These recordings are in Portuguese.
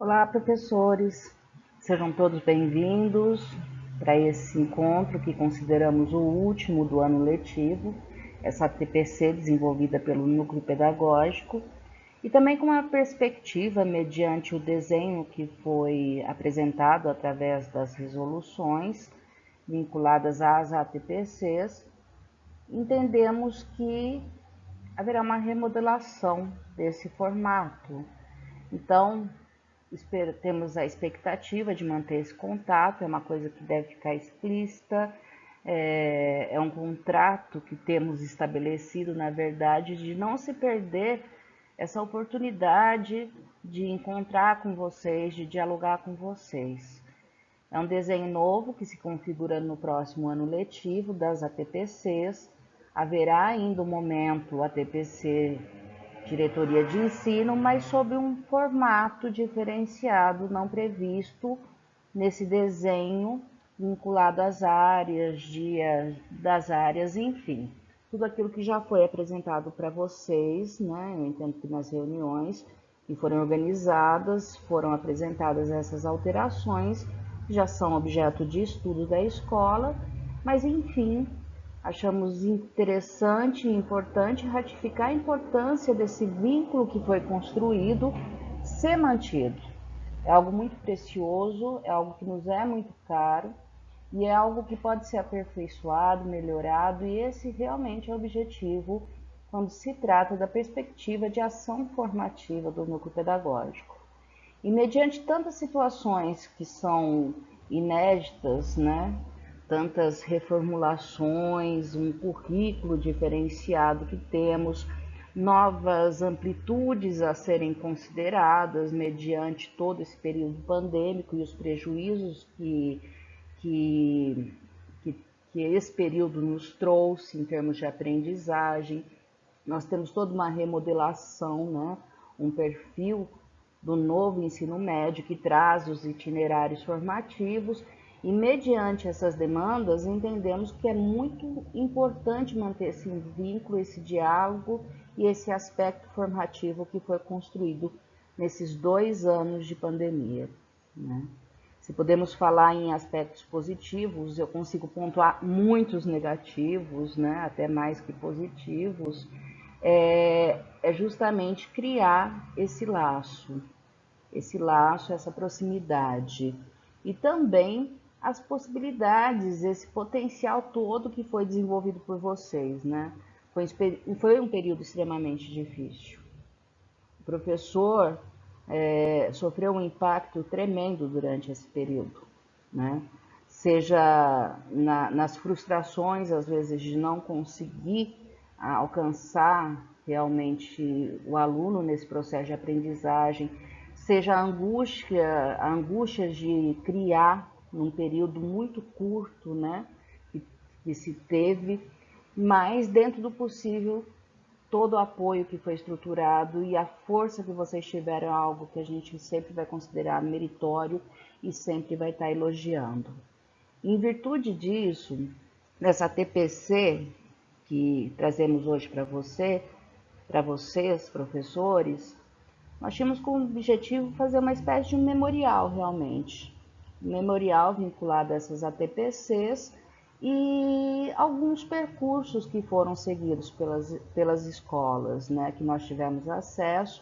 Olá, professores, sejam todos bem-vindos para esse encontro que consideramos o último do ano letivo, essa TPC desenvolvida pelo Núcleo Pedagógico, e também com uma perspectiva mediante o desenho que foi apresentado através das resoluções vinculadas às ATPCs, entendemos que haverá uma remodelação desse formato. Então, temos a expectativa de manter esse contato, é uma coisa que deve ficar explícita, é um contrato que temos estabelecido, na verdade, de não se perder essa oportunidade de encontrar com vocês, de dialogar com vocês. É um desenho novo que se configura no próximo ano letivo das ATPCs, haverá ainda um momento ATPC Diretoria de Ensino, mas sob um formato diferenciado, não previsto nesse desenho, vinculado às áreas, dias das áreas, enfim. Tudo aquilo que já foi apresentado para vocês, né? Eu entendo que nas reuniões que foram organizadas, foram apresentadas essas alterações, que já são objeto de estudo da escola, mas enfim, achamos interessante e importante ratificar a importância desse vínculo que foi construído ser mantido. É algo muito precioso, é algo que nos é muito caro e é algo que pode ser aperfeiçoado, melhorado, e esse realmente é o objetivo quando se trata da perspectiva de ação formativa do núcleo pedagógico. E mediante tantas situações que são inéditas, né? Tantas reformulações, um currículo diferenciado que temos, novas amplitudes a serem consideradas mediante todo esse período pandêmico e os prejuízos que, que esse período nos trouxe em termos de aprendizagem. Nós temos toda uma remodelação, né? Um perfil do novo ensino médio que traz os itinerários formativos e, mediante essas demandas, entendemos que é muito importante manter esse vínculo, esse diálogo e esse aspecto formativo que foi construído nesses 2 anos de pandemia, né? Se podemos falar em aspectos positivos, eu consigo pontuar muitos negativos, né? Até mais que positivos, é justamente criar esse laço, essa proximidade. E também as possibilidades, esse potencial todo que foi desenvolvido por vocês, né? Foi um período extremamente difícil. O professor sofreu um impacto tremendo durante esse período, né? Seja nas frustrações, às vezes, de não conseguir alcançar realmente o aluno nesse processo de aprendizagem, seja a angústia de criar num período muito curto, né, que se teve, mas dentro do possível, todo o apoio que foi estruturado e a força que vocês tiveram é algo que a gente sempre vai considerar meritório e sempre vai estar elogiando. Em virtude disso, nessa TPC que trazemos hoje para vocês, professores, nós tínhamos como objetivo fazer uma espécie de um memorial, realmente. Um memorial vinculado a essas ATPCs e alguns percursos que foram seguidos pelas escolas, né, que nós tivemos acesso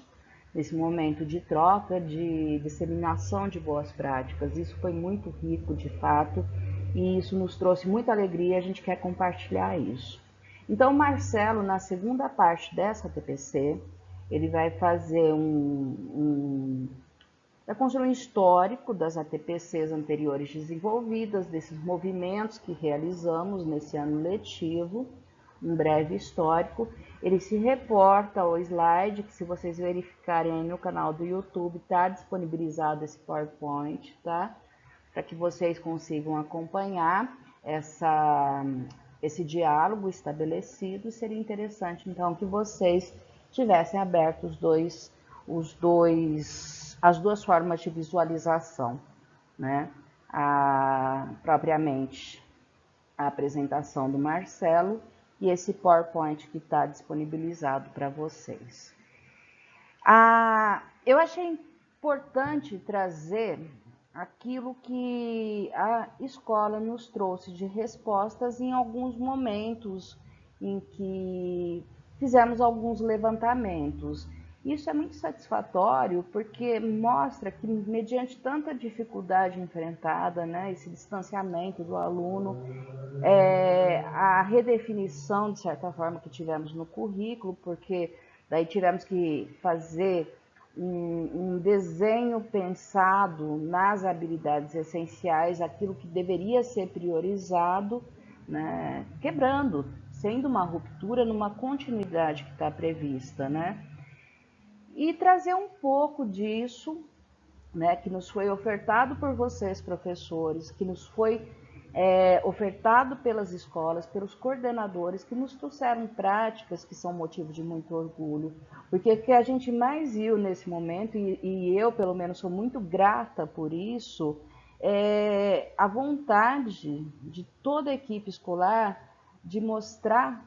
nesse momento de troca, de disseminação de boas práticas. Isso foi muito rico, de fato, e isso nos trouxe muita alegria e a gente quer compartilhar isso. Então, Marcelo, na segunda parte dessa TPC, ele vai fazer vai construir um histórico das ATPCs anteriores desenvolvidas, desses movimentos que realizamos nesse ano letivo, um breve histórico. Ele se reporta ao slide, que se vocês verificarem aí no canal do YouTube, está disponibilizado esse PowerPoint, tá? Para que vocês consigam acompanhar esse diálogo estabelecido. Seria interessante, então, que vocês tivessem aberto as duas formas de visualização, né? Propriamente a apresentação do Marcelo e esse PowerPoint que está disponibilizado para vocês. Eu achei importante trazer aquilo que a escola nos trouxe de respostas em alguns momentos em que fizemos alguns levantamentos. Isso é muito satisfatório porque mostra que, mediante tanta dificuldade enfrentada, né, esse distanciamento do aluno, a redefinição, de certa forma, que tivemos no currículo, porque daí tivemos que fazer um desenho pensado nas habilidades essenciais, aquilo que deveria ser priorizado, né, quebrando, sendo uma ruptura numa continuidade que está prevista, né? E trazer um pouco disso, né, que nos foi ofertado por vocês, professores, que nos foi ofertado pelas escolas, pelos coordenadores, que nos trouxeram práticas que são motivo de muito orgulho. Porque o que a gente mais viu nesse momento, e eu, pelo menos, sou muito grata por isso, é a vontade de toda a equipe escolar de mostrar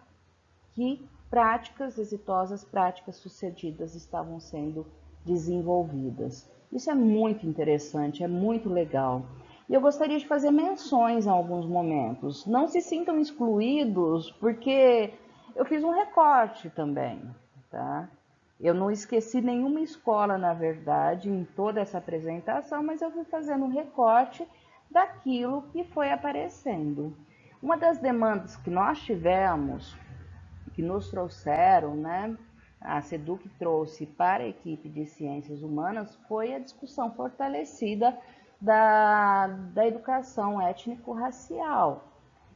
que práticas exitosas, práticas sucedidas estavam sendo desenvolvidas. Isso é muito interessante, é muito legal. E eu gostaria de fazer menções em alguns momentos. Não se sintam excluídos, porque eu fiz um recorte também, tá? Eu não esqueci nenhuma escola, na verdade, em toda essa apresentação, mas eu fui fazendo um recorte daquilo que foi aparecendo. Uma das demandas que nós tivemos, que nos trouxeram, né, a SEDUC trouxe para a equipe de ciências humanas, foi a discussão fortalecida da educação étnico-racial.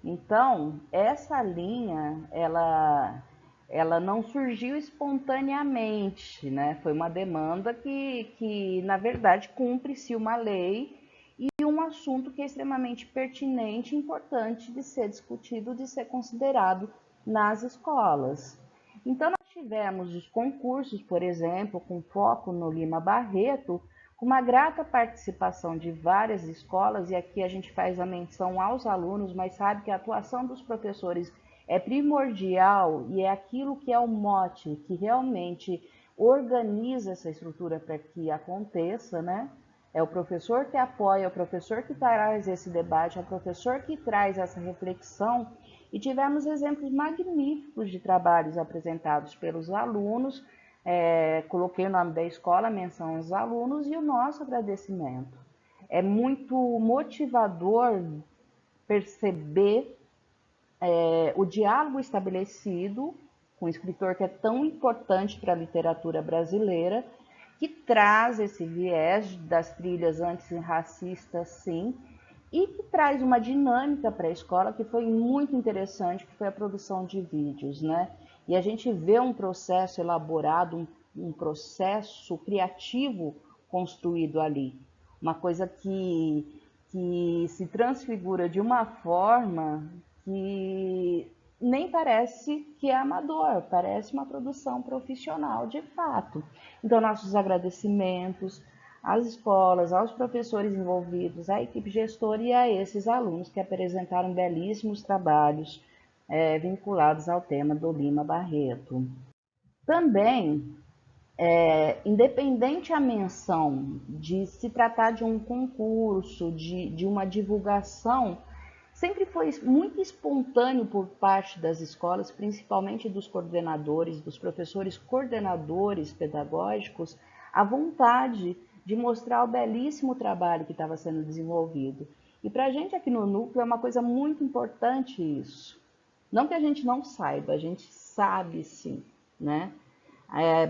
Então, essa linha, ela não surgiu espontaneamente, né? Foi uma demanda que na verdade, cumpre-se uma lei e um assunto que é extremamente pertinente e importante de ser discutido, de ser considerado nas escolas. Então, nós tivemos os concursos, por exemplo, com foco no Lima Barreto, com uma grata participação de várias escolas, e aqui a gente faz a menção aos alunos, mas sabe que a atuação dos professores é primordial e é aquilo que é o mote, que realmente organiza essa estrutura para que aconteça, né? É o professor que apoia, é o professor que traz esse debate, é o professor que traz essa reflexão, e tivemos exemplos magníficos de trabalhos apresentados pelos alunos. Coloquei o nome da escola, menção aos alunos e o nosso agradecimento. É muito motivador perceber o diálogo estabelecido com um escritor que é tão importante para a literatura brasileira, que traz esse viés das trilhas antirracistas, sim, e que traz uma dinâmica para a escola que foi muito interessante, que foi a produção de vídeos, né? E a gente vê um processo elaborado, um processo criativo construído ali, uma coisa que se transfigura de uma forma que nem parece que é amador, parece uma produção profissional de fato. Então, nossos agradecimentos às escolas, aos professores envolvidos, à equipe gestora e a esses alunos que apresentaram belíssimos trabalhos vinculados ao tema do Lima Barreto. Também, independente a menção de se tratar de um concurso, de uma divulgação, sempre foi muito espontâneo por parte das escolas, principalmente dos coordenadores, dos professores coordenadores pedagógicos, a vontade de mostrar o belíssimo trabalho que estava sendo desenvolvido. E para a gente aqui no núcleo é uma coisa muito importante isso. Não que a gente não saiba, a gente sabe sim, né?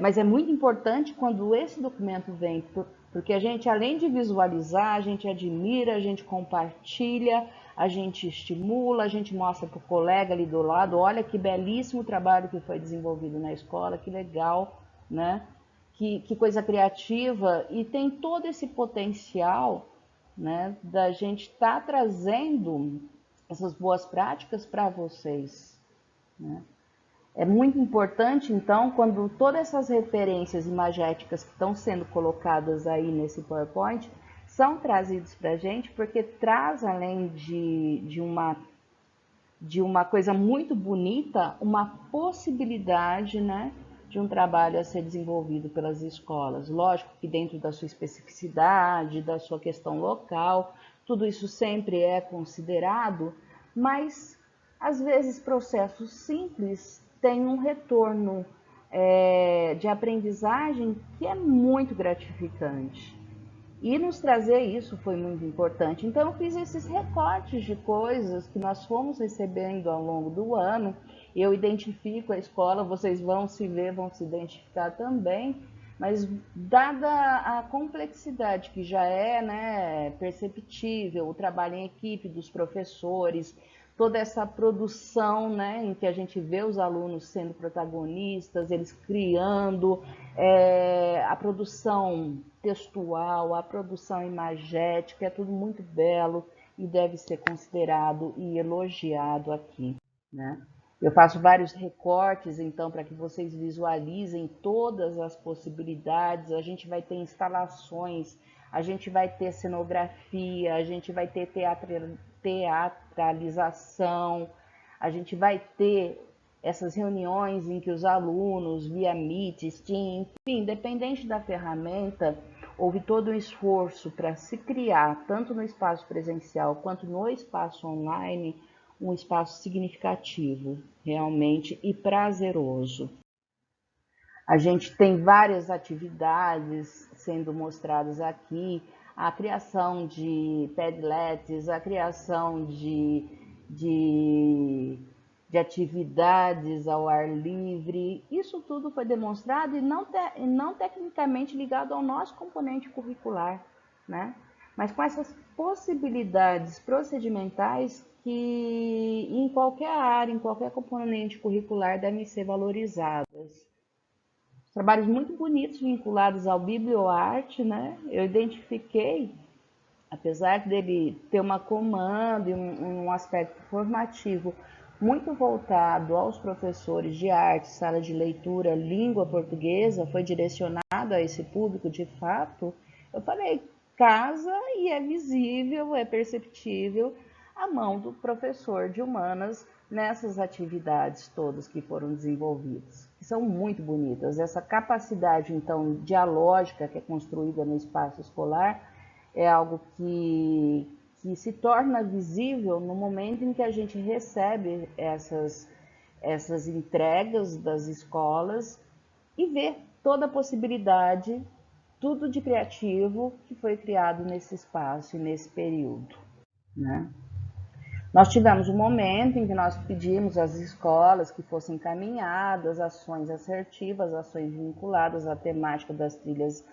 Mas é muito importante quando esse documento vem, porque a gente, além de visualizar, a gente admira, a gente compartilha, a gente estimula, a gente mostra para o colega ali do lado, olha que belíssimo trabalho que foi desenvolvido na escola, que legal, né? Que coisa criativa, e tem todo esse potencial, né, da gente estar trazendo essas boas práticas para vocês, né? É muito importante, então, quando todas essas referências imagéticas que estão sendo colocadas aí nesse PowerPoint são trazidos para a gente, porque traz, além de uma coisa muito bonita, uma possibilidade, né, de um trabalho a ser desenvolvido pelas escolas. Lógico que dentro da sua especificidade, da sua questão local, tudo isso sempre é considerado, mas às vezes processos simples têm um retorno de aprendizagem que é muito gratificante. E nos trazer isso foi muito importante. Então, eu fiz esses recortes de coisas que nós fomos recebendo ao longo do ano. Eu identifico a escola, vocês vão se ver, vão se identificar também. Mas, dada a complexidade que já é, né, perceptível, o trabalho em equipe dos professores, toda essa produção, né, em que a gente vê os alunos sendo protagonistas, eles criando, a produção textual, a produção imagética, é tudo muito belo e deve ser considerado e elogiado aqui, né? Eu faço vários recortes, então, para que vocês visualizem todas as possibilidades. A gente vai ter instalações, a gente vai ter cenografia, a gente vai ter teatralização, a gente vai ter essas reuniões em que os alunos, via Meet, Steam, enfim, independente da ferramenta, houve todo um esforço para se criar, tanto no espaço presencial quanto no espaço online, um espaço significativo, realmente, e prazeroso. A gente tem várias atividades sendo mostradas aqui, a criação de Padlets, a criação de atividades ao ar livre, isso tudo foi demonstrado e não tecnicamente ligado ao nosso componente curricular, né? Mas com essas possibilidades procedimentais que em qualquer área, em qualquer componente curricular devem ser valorizadas. Trabalhos muito bonitos vinculados ao biblioarte, né? Eu identifiquei, apesar dele ter uma comanda e um aspecto formativo muito voltado aos professores de arte, sala de leitura, língua portuguesa, foi direcionado a esse público de fato, eu falei, casa e é visível, é perceptível a mão do professor de humanas nessas atividades todas que foram desenvolvidas, que são muito bonitas. Essa capacidade, então, dialógica que é construída no espaço escolar é algo que se torna visível no momento em que a gente recebe essas entregas das escolas e vê toda a possibilidade, tudo de criativo que foi criado nesse espaço e nesse período, né? Nós tivemos um momento em que nós pedimos às escolas que fossem encaminhadas ações assertivas, ações vinculadas à temática das trilhas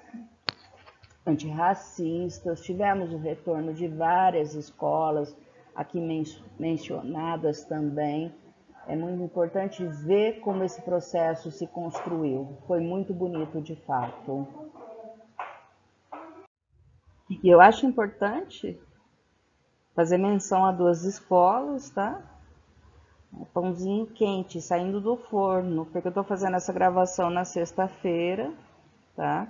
antirracistas. Tivemos o retorno de várias escolas aqui mencionadas também. É muito importante ver como esse processo se construiu. Foi muito bonito de fato. E eu acho importante fazer menção a duas escolas, tá? Pãozinho quente saindo do forno, porque eu tô fazendo essa gravação na sexta-feira, tá?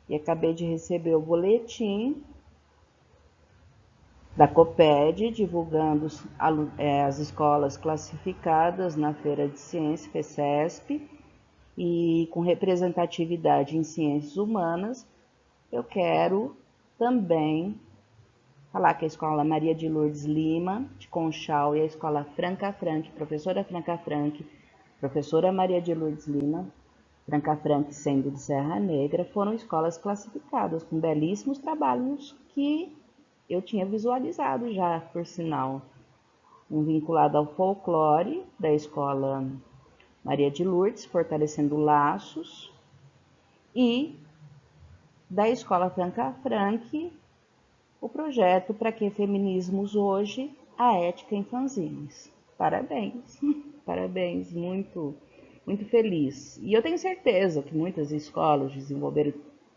E acabei de receber o boletim da Coped, divulgando as escolas classificadas na Feira de Ciência, FECESP, e com representatividade em ciências humanas. Eu quero também falar que a Escola Maria de Lourdes Lima, de Conchal, e a Escola Franca Frank, professora Franca Frank, professora Maria de Lourdes Lima, Franca Frank sendo de Serra Negra, foram escolas classificadas com belíssimos trabalhos que eu tinha visualizado já, por sinal. Um vinculado ao folclore da Escola Maria de Lourdes, fortalecendo laços, e da Escola Franca Frank, o projeto Para que Feminismos Hoje? A Ética em Fanzines. Parabéns, parabéns, muito, muito feliz. E eu tenho certeza que muitas escolas desenvolveram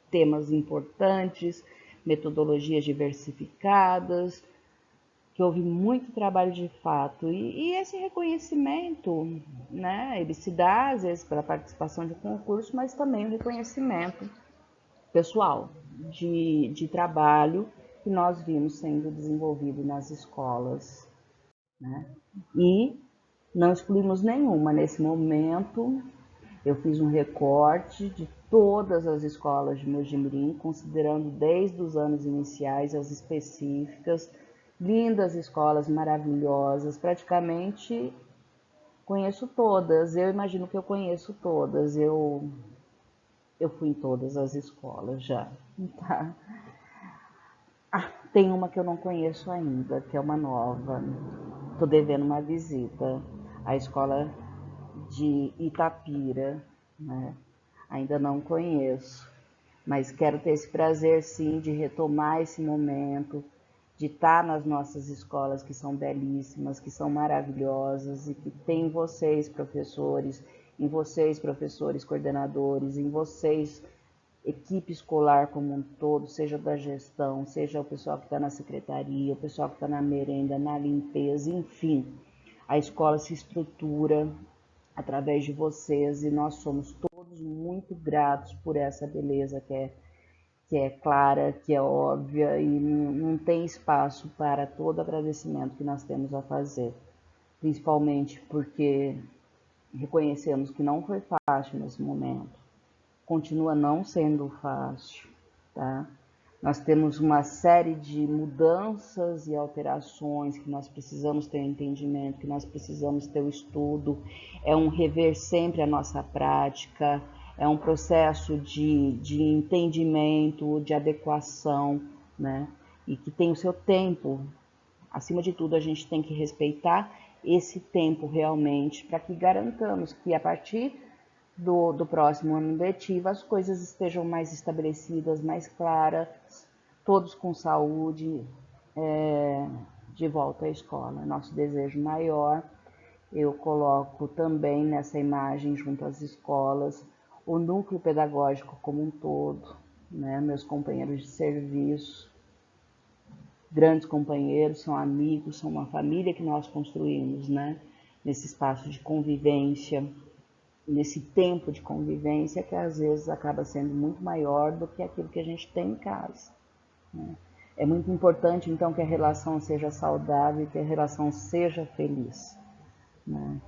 temas importantes, metodologias diversificadas, que houve muito trabalho de fato. E esse reconhecimento, né, ele se dá às vezes pela participação de concurso, mas também o reconhecimento pessoal de trabalho que nós vimos sendo desenvolvido nas escolas, né? E não excluímos nenhuma nesse momento, Eu fiz um recorte de todas as escolas de Mojimirim, considerando desde os anos iniciais as específicas, lindas escolas maravilhosas, praticamente conheço todas, eu imagino que eu conheço todas, eu fui em todas as escolas já, tá? Tem uma que eu não conheço ainda, que é uma nova, tô devendo uma visita, a escola de Itapira, né? Ainda não conheço, mas quero ter esse prazer sim de retomar esse momento, de estar nas nossas escolas que são belíssimas, que são maravilhosas e que tem vocês, professores, em vocês, professores, coordenadores, em vocês, equipe escolar como um todo, seja da gestão, seja o pessoal que está na secretaria, o pessoal que está na merenda, na limpeza, enfim. A escola se estrutura através de vocês e nós somos todos muito gratos por essa beleza que é clara, que é óbvia e não tem espaço para todo agradecimento que nós temos a fazer. Principalmente porque reconhecemos que não foi fácil nesse momento. Continua não sendo fácil, tá? Nós temos uma série de mudanças e alterações que nós precisamos ter entendimento, que nós precisamos ter o estudo, é um rever sempre a nossa prática, é um processo de entendimento, de adequação, né? E que tem o seu tempo. Acima de tudo, a gente tem que respeitar esse tempo realmente para que garantamos que a partir do próximo ano letivo as coisas estejam mais estabelecidas, mais claras, todos com saúde, de volta à escola. Nosso desejo maior, eu coloco também nessa imagem junto às escolas, o núcleo pedagógico como um todo, né? Meus companheiros de serviço, grandes companheiros, são amigos, são uma família que nós construímos, né? Nesse espaço de convivência, nesse tempo de convivência que às vezes acaba sendo muito maior do que aquilo que a gente tem em casa, né? É muito importante, então, que a relação seja saudável, que a relação seja feliz, né?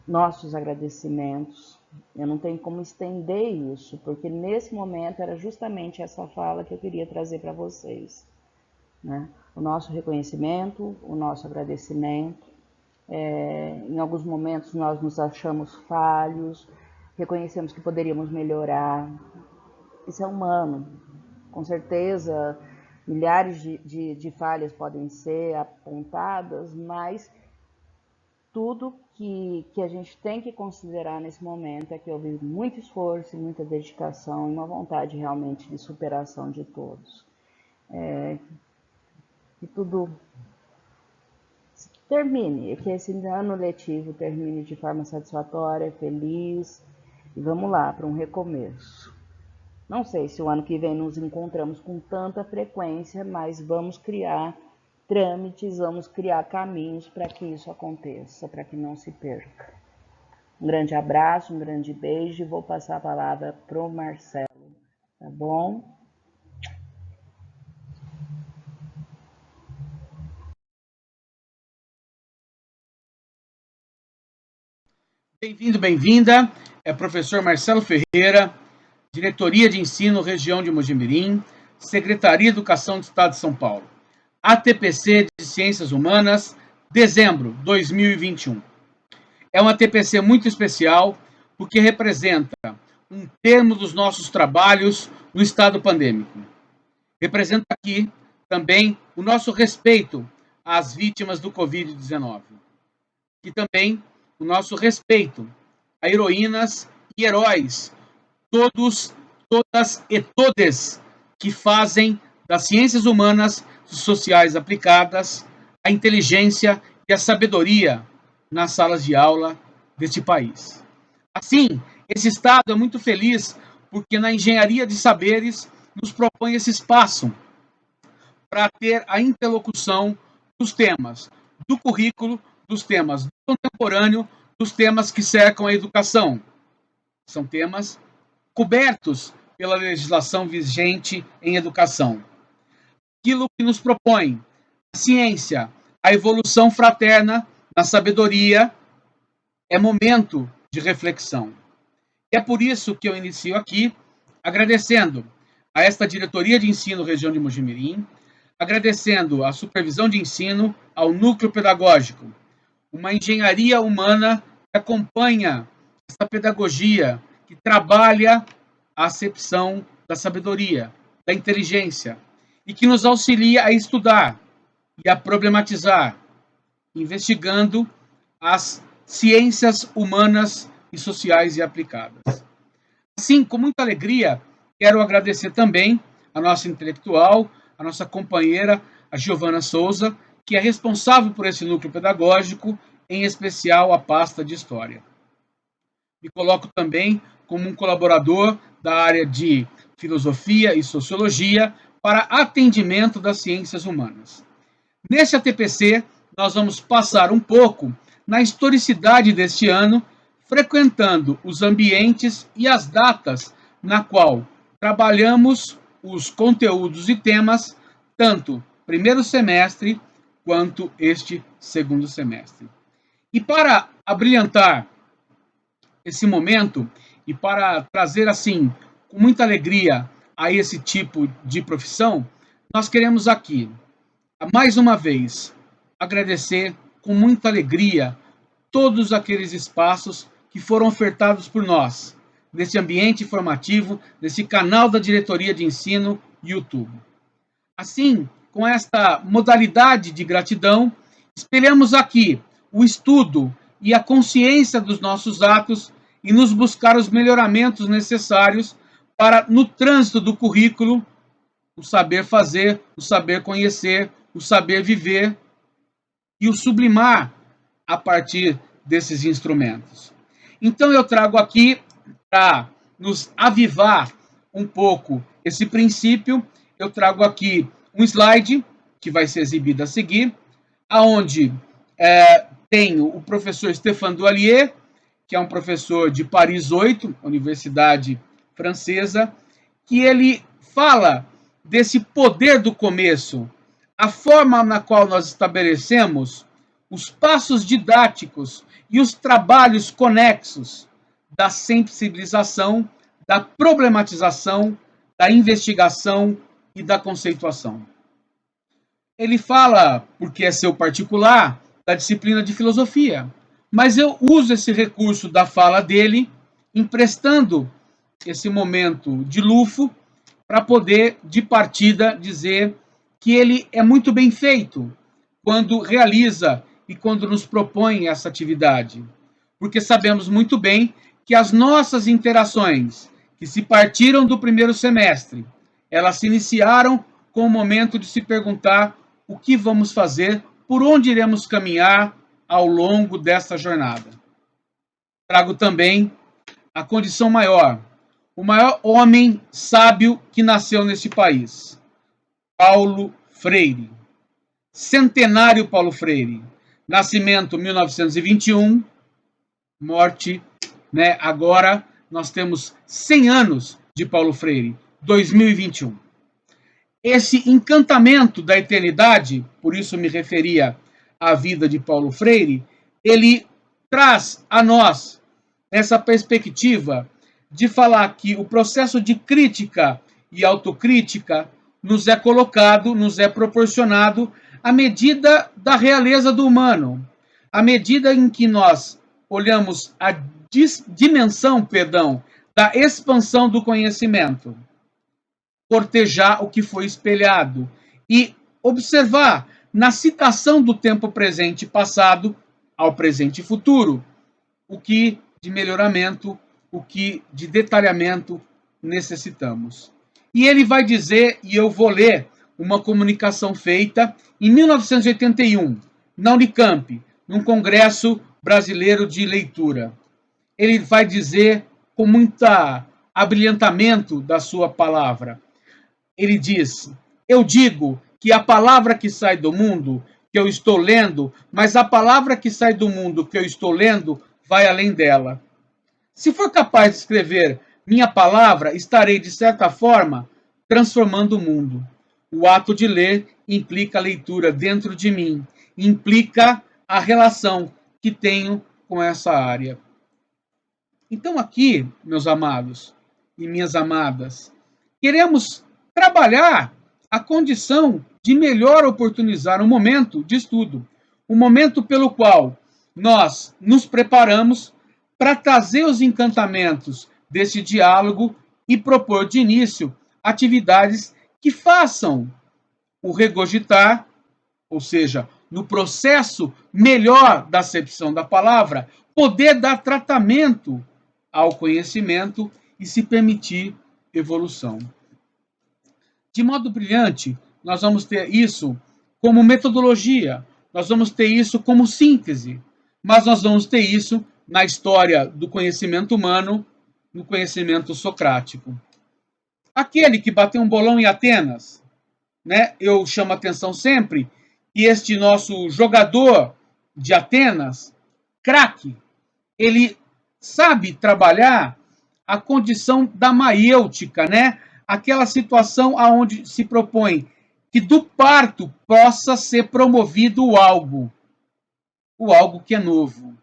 Nossos agradecimentos, eu não tenho como estender isso, porque nesse momento era justamente essa fala que eu queria trazer para vocês, né? O nosso reconhecimento, o nosso agradecimento. Em alguns momentos nós nos achamos falhos, reconhecemos que poderíamos melhorar. Isso é humano. Com certeza, milhares de falhas podem ser apontadas, mas tudo que a gente tem que considerar nesse momento é que houve muito esforço, muita dedicação e uma vontade realmente de superação de todos. Que tudo termine, que esse ano letivo termine de forma satisfatória, feliz, e vamos lá, para um recomeço. Não sei se o ano que vem nos encontramos com tanta frequência, mas vamos criar trâmites, vamos criar caminhos para que isso aconteça, para que não se perca. Um grande abraço, um grande beijo e vou passar a palavra para o Marcelo, tá bom? Bem-vindo, bem-vinda. É professor Marcelo Ferreira, Diretoria de Ensino, Região de Mojimirim, Secretaria de Educação do Estado de São Paulo. ATPC de Ciências Humanas, dezembro de 2021. É uma ATPC muito especial, porque representa um termo dos nossos trabalhos no estado pandêmico. Representa aqui também o nosso respeito às vítimas do Covid-19. E também o nosso respeito a heroínas e heróis, todos, todas e todes que fazem das ciências humanas e sociais aplicadas a inteligência e a sabedoria nas salas de aula deste país. Assim, esse Estado é muito feliz porque na engenharia de saberes nos propõe esse espaço para ter a interlocução dos temas do currículo, dos temas do contemporâneo, dos temas que cercam a educação. São temas cobertos pela legislação vigente em educação. Aquilo que nos propõe a ciência, a evolução fraterna na sabedoria, é momento de reflexão. E é por isso que eu inicio aqui agradecendo a esta Diretoria de Ensino Região de Mojimirim, agradecendo a supervisão de ensino, ao núcleo pedagógico, uma engenharia humana que acompanha essa pedagogia, que trabalha a acepção da sabedoria, da inteligência, e que nos auxilia a estudar e a problematizar, investigando as ciências humanas e sociais e aplicadas. Assim, com muita alegria, quero agradecer também a nossa intelectual, a nossa companheira, a Giovana Souza, que é responsável por esse núcleo pedagógico, em especial a pasta de História. Me coloco também como um colaborador da área de Filosofia e Sociologia para atendimento das ciências humanas. Nesse ATPC, nós vamos passar um pouco na historicidade deste ano, frequentando os ambientes e as datas na qual trabalhamos os conteúdos e temas, tanto primeiro semestre quanto este segundo semestre. E para abrilhantar esse momento e para trazer assim com muita alegria a esse tipo de profissão, nós queremos aqui, mais uma vez, agradecer com muita alegria todos aqueles espaços que foram ofertados por nós, nesse ambiente informativo, nesse canal da Diretoria de Ensino YouTube. Assim, com esta modalidade de gratidão, espelhamos aqui o estudo e a consciência dos nossos atos e nos buscar os melhoramentos necessários para, no trânsito do currículo, o saber fazer, o saber conhecer, o saber viver e o sublimar a partir desses instrumentos. Então eu trago aqui para nos avivar um pouco esse princípio, eu trago aqui um slide que vai ser exibido a seguir, aonde tenho o professor Stéphane Doualier, que é um professor de Paris 8, Universidade Francesa, que ele fala desse poder do começo, a forma na qual nós estabelecemos os passos didáticos e os trabalhos conexos da sensibilização, da problematização, da investigação e da conceituação. Ele fala, porque é seu particular, da disciplina de filosofia, mas eu uso esse recurso da fala dele, emprestando esse momento de lufo, para poder, de partida, dizer que ele é muito bem feito quando realiza e quando nos propõe essa atividade. Porque sabemos muito bem que as nossas interações, que se partiram do primeiro semestre, elas se iniciaram com o momento de se perguntar o que vamos fazer, por onde iremos caminhar ao longo dessa jornada. Trago também a condição maior, o maior homem sábio que nasceu nesse país, Paulo Freire. Centenário Paulo Freire. Nascimento 1921, morte, agora nós temos 100 anos de Paulo Freire, 2021. Esse encantamento da eternidade, por isso me referia à vida de Paulo Freire, ele traz a nós essa perspectiva de falar que o processo de crítica e autocrítica nos é colocado, nos é proporcionado à medida da realeza do humano, à medida em que nós olhamos a dimensão, da expansão do conhecimento, cortejar o que foi espelhado e observar na citação do tempo presente e passado ao presente e futuro o que de melhoramento, o que de detalhamento necessitamos. E ele vai dizer, e eu vou ler uma comunicação feita em 1981, na Unicamp, num congresso brasileiro de leitura. Ele vai dizer com muito abrilhantamento da sua palavra. Ele diz: eu digo que a palavra que sai do mundo, que eu estou lendo, mas a palavra que sai do mundo que eu estou lendo vai além dela. Se for capaz de escrever minha palavra, estarei, de certa forma, transformando o mundo. O ato de ler implica a leitura dentro de mim, implica a relação que tenho com essa área. Então aqui, meus amados e minhas amadas, queremos trabalhar a condição de melhor oportunizar um momento de estudo, um momento pelo qual nós nos preparamos para trazer os encantamentos desse diálogo e propor de início atividades que façam o regurgitar, ou seja, no processo melhor da acepção da palavra, poder dar tratamento ao conhecimento e se permitir evolução. De modo brilhante, nós vamos ter isso como metodologia, nós vamos ter isso como síntese, mas nós vamos ter isso na história do conhecimento humano, no conhecimento socrático. Aquele que bateu um bolão em Atenas, né? Eu chamo a atenção sempre que este nosso jogador de Atenas, craque, ele sabe trabalhar a condição da maiêutica, né? Aquela situação aonde se propõe que do parto possa ser promovido o algo que é novo,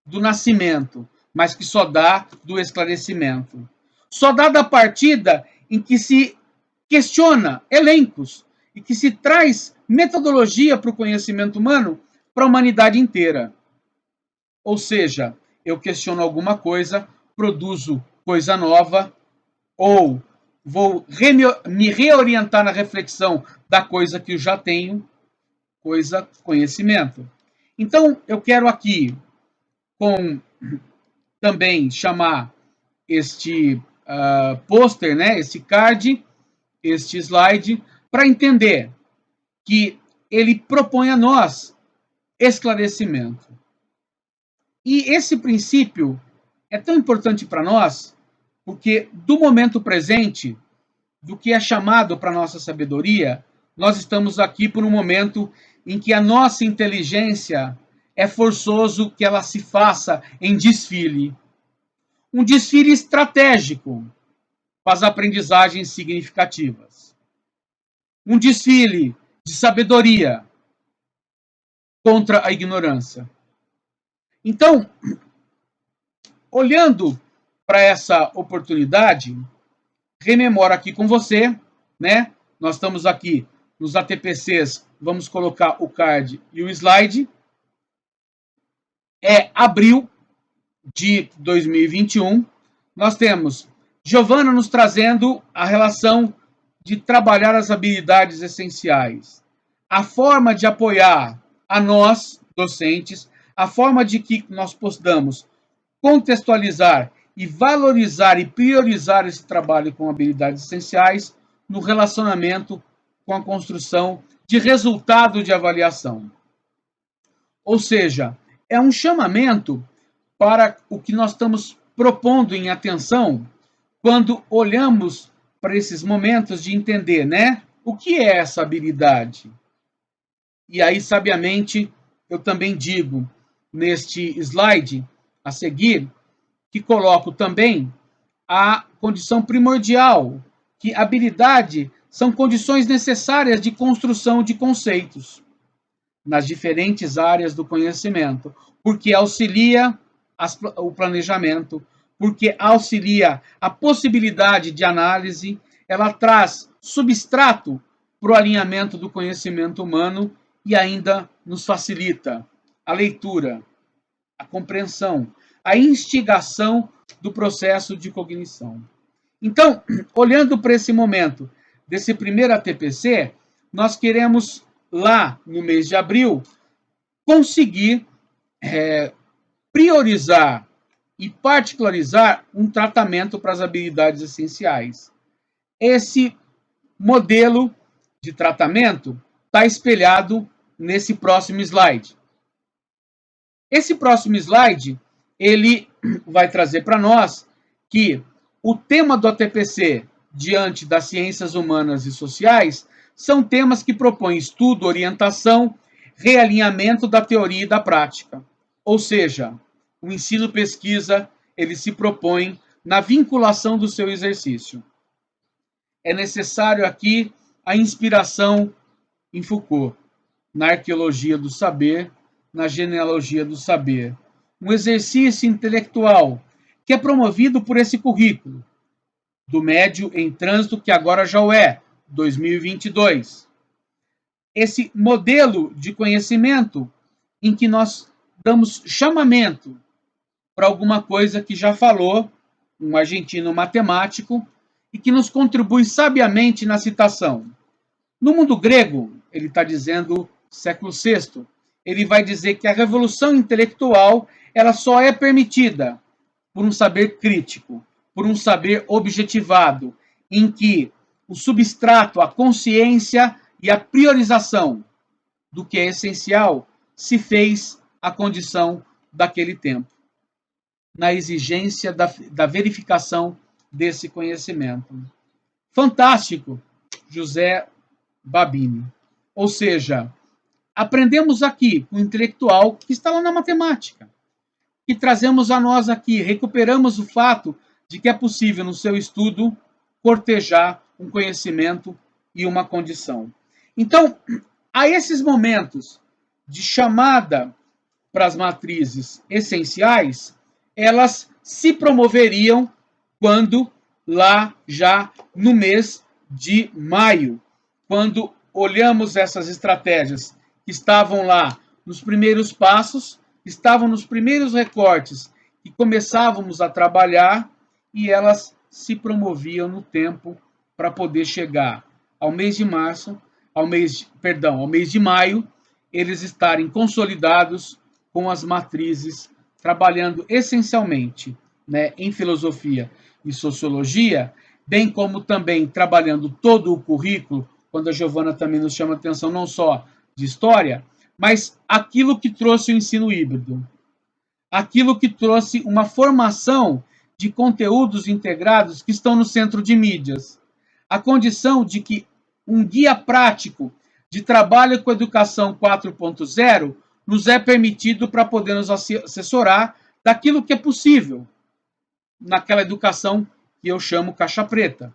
do nascimento, mas que só dá do esclarecimento. Só dá da partida em que se questiona elencos e que se traz metodologia para o conhecimento humano para a humanidade inteira. Ou seja, eu questiono alguma coisa, produzo coisa nova, ou vou me reorientar na reflexão da coisa que eu já tenho, conhecimento. Então, eu quero aqui também chamar este pôster, né, este card, este slide, para entender que ele propõe a nós esclarecimento. E esse princípio é tão importante para nós, porque do momento presente, do que é chamado para a nossa sabedoria, nós estamos aqui por um momento em que a nossa inteligência é forçoso que ela se faça em desfile. Um desfile estratégico para as aprendizagens significativas. Um desfile de sabedoria contra a ignorância. Então, olhando para essa oportunidade, rememoro aqui com você, né? Nós estamos aqui nos ATPCs, vamos colocar o card e o slide. É abril de 2021. Nós temos Giovana nos trazendo a relação de trabalhar as habilidades essenciais, a forma de apoiar a nós, docentes, a forma de que nós possamos contextualizar e valorizar e priorizar esse trabalho com habilidades essenciais no relacionamento com a construção de resultado de avaliação. Ou seja, é um chamamento para o que nós estamos propondo em atenção quando olhamos para esses momentos de entender, né? O que é essa habilidade? E aí, sabiamente, eu também digo neste slide a seguir que coloco também a condição primordial, que habilidade são condições necessárias de construção de conceitos nas diferentes áreas do conhecimento, porque auxilia o planejamento, porque auxilia a possibilidade de análise, ela traz substrato para o alinhamento do conhecimento humano e ainda nos facilita a leitura, a compreensão, a instigação do processo de cognição. Então, olhando para esse momento desse primeiro ATPC, nós queremos, lá no mês de abril, conseguir priorizar e particularizar um tratamento para as habilidades essenciais. Esse modelo de tratamento está espelhado nesse próximo slide. Esse próximo slide, ele vai trazer para nós que o tema do ATPC diante das ciências humanas e sociais são temas que propõem estudo, orientação, realinhamento da teoria e da prática. Ou seja, o ensino-pesquisa, ele se propõe na vinculação do seu exercício. É necessário aqui a inspiração em Foucault, na arqueologia do saber, na genealogia do saber. Um exercício intelectual que é promovido por esse currículo do médio em trânsito, que agora já o é, 2022. Esse modelo de conhecimento em que nós damos chamamento para alguma coisa que já falou um argentino matemático e que nos contribui sabiamente na citação. No mundo grego, ele está dizendo século VI, ele vai dizer que a revolução intelectual ela só é permitida por um saber crítico, por um saber objetivado, em que o substrato, a consciência e a priorização do que é essencial se fez a condição daquele tempo, na exigência da verificação desse conhecimento. Fantástico, José Babini. Ou seja, aprendemos aqui com o intelectual que está lá na matemática, e trazemos a nós aqui, recuperamos o fato de que é possível, no seu estudo, cortejar um conhecimento e uma condição. Então, a esses momentos de chamada para as matrizes essenciais, elas se promoveriam quando, lá já no mês de maio, quando olhamos essas estratégias que estavam lá nos primeiros passos, estavam nos primeiros recortes que começávamos a trabalhar e elas se promoviam no tempo para poder chegar ao mês de março, ao mês de maio, eles estarem consolidados com as matrizes, trabalhando essencialmente, né, em filosofia e sociologia, bem como também trabalhando todo o currículo, quando a Giovana também nos chama a atenção não só de história, mas aquilo que trouxe o ensino híbrido, aquilo que trouxe uma formação de conteúdos integrados que estão no centro de mídias, a condição de que um guia prático de trabalho com educação 4.0 nos é permitido para poder nos assessorar daquilo que é possível naquela educação que eu chamo caixa preta.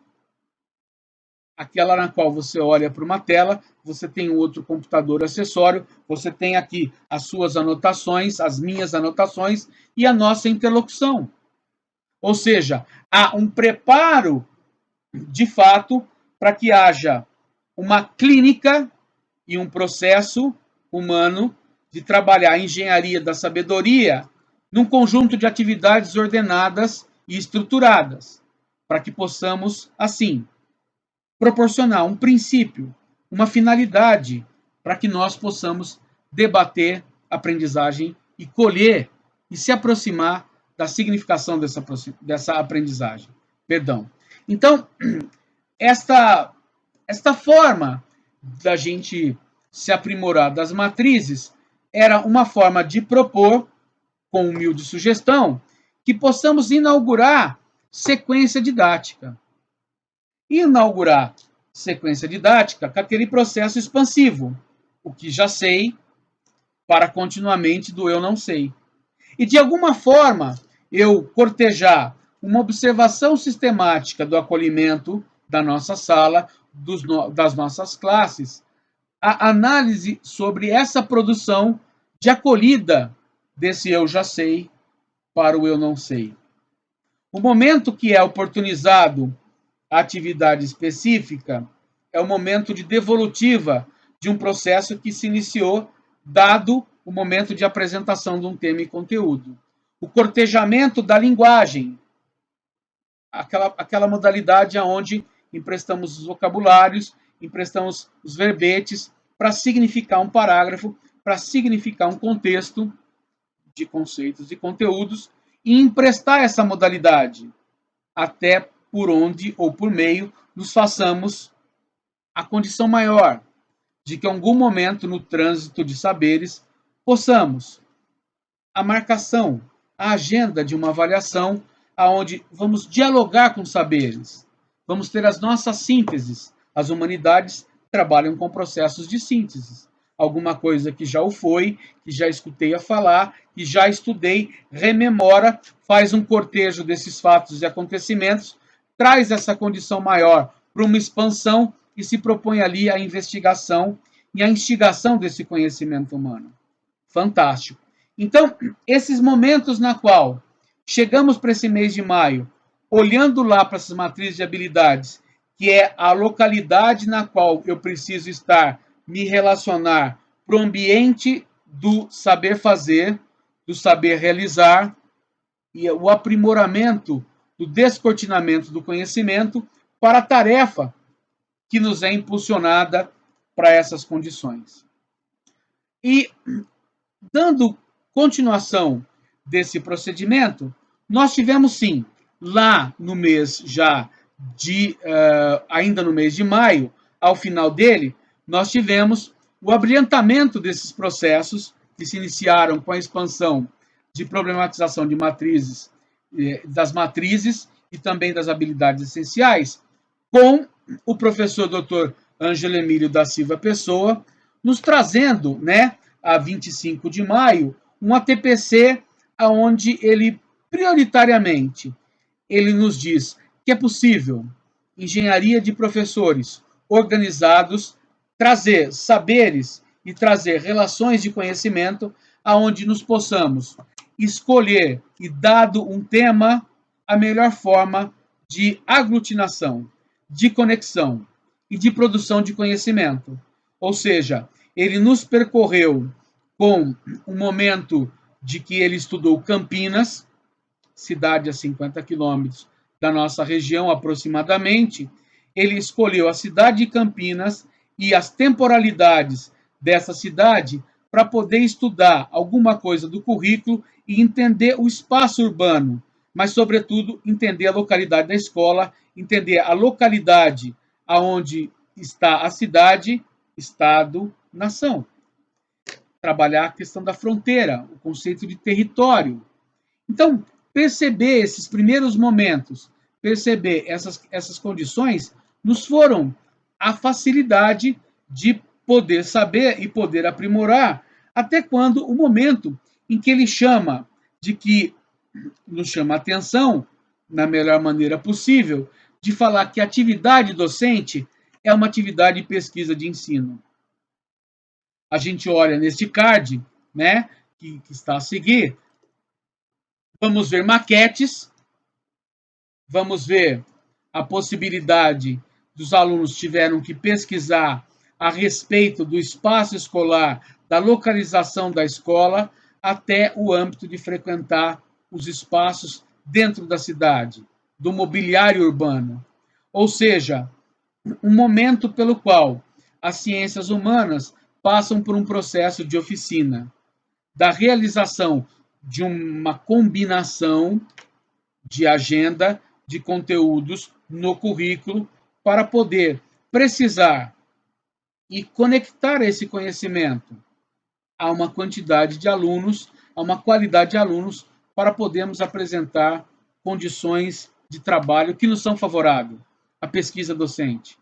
Aquela na qual você olha para uma tela, você tem um outro computador acessório, você tem aqui as suas anotações, as minhas anotações e a nossa interlocução. Ou seja, há um preparo, de fato, para que haja uma clínica e um processo humano de trabalhar a engenharia da sabedoria num conjunto de atividades ordenadas e estruturadas, para que possamos, assim, proporcionar um princípio, uma finalidade, para que nós possamos debater aprendizagem e colher e se aproximar da significação dessa aprendizagem. Perdão. Então, esta forma da gente se aprimorar das matrizes era uma forma de propor, com humilde sugestão, que possamos inaugurar sequência didática. Inaugurar sequência didática com aquele processo expansivo, o que já sei, para continuamente do eu não sei. E, de alguma forma, eu cortejar uma observação sistemática do acolhimento da nossa sala, das nossas classes, a análise sobre essa produção de acolhida desse eu já sei para o eu não sei. O momento que é oportunizado a atividade específica é o momento de devolutiva de um processo que se iniciou dado o momento de apresentação de um tema e conteúdo. O cortejamento da linguagem, aquela modalidade onde emprestamos os vocabulários, emprestamos os verbetes para significar um parágrafo, para significar um contexto de conceitos e conteúdos e emprestar essa modalidade até por onde ou por meio nos façamos a condição maior de que em algum momento no trânsito de saberes possamos a marcação, a agenda de uma avaliação aonde vamos dialogar com saberes, vamos ter as nossas sínteses. As humanidades trabalham com processos de síntese. Alguma coisa que já o foi, que já escutei a falar, que já estudei, rememora, faz um cortejo desses fatos e acontecimentos, traz essa condição maior para uma expansão e se propõe ali a investigação e a instigação desse conhecimento humano. Fantástico. Então, esses momentos na qual chegamos para esse mês de maio, olhando lá para essas matrizes de habilidades, que é a localidade na qual eu preciso estar, me relacionar para o ambiente do saber fazer, do saber realizar, e o aprimoramento do descortinamento do conhecimento para a tarefa que nos é impulsionada para essas condições. E, dando continuação desse procedimento, nós tivemos sim, lá no mês já de, ainda no mês de maio, ao final dele, nós tivemos o abrilhantamento desses processos que se iniciaram com a expansão de problematização de matrizes, das matrizes e também das habilidades essenciais, com o professor Dr. Ângelo Emílio da Silva Pessoa, nos trazendo, né, a 25 de maio, um ATPC onde ele, prioritariamente, ele nos diz que é possível, engenharia de professores organizados, trazer saberes e trazer relações de conhecimento aonde nos possamos escolher e, dado um tema, a melhor forma de aglutinação, de conexão e de produção de conhecimento. Ou seja, ele nos percorreu com um momento de que ele estudou Campinas, cidade a 50 quilômetros da nossa região aproximadamente. Ele escolheu a cidade de Campinas e as temporalidades dessa cidade para poder estudar alguma coisa do currículo e entender o espaço urbano, mas, sobretudo, entender a localidade da escola, entender a localidade aonde está a cidade, estado, nação. Trabalhar a questão da fronteira, o conceito de território. Então, perceber esses primeiros momentos, perceber essas condições, nos foram a facilidade de poder saber e poder aprimorar, até quando o momento em que ele chama de que nos chama a atenção, na melhor maneira possível, de falar que a atividade docente é uma atividade de pesquisa de ensino. A gente olha neste card, né, que está a seguir, vamos ver maquetes, vamos ver a possibilidade dos alunos tiveram que pesquisar a respeito do espaço escolar, da localização da escola, até o âmbito de frequentar os espaços dentro da cidade, do mobiliário urbano. Ou seja, um momento pelo qual as ciências humanas passam por um processo de oficina, da realização de uma combinação de agenda de conteúdos no currículo para poder precisar e conectar esse conhecimento a uma quantidade de alunos, a uma qualidade de alunos, para podermos apresentar condições de trabalho que nos são favoráveis à pesquisa docente.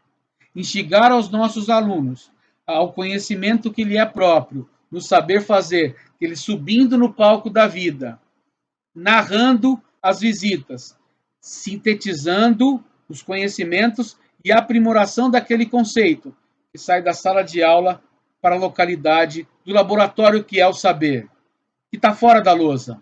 Instigar aos nossos alunos ao conhecimento que lhe é próprio, no saber fazer, ele subindo no palco da vida, narrando as visitas, sintetizando os conhecimentos e a aprimoração daquele conceito que sai da sala de aula para a localidade do laboratório que é o saber, que está fora da lousa,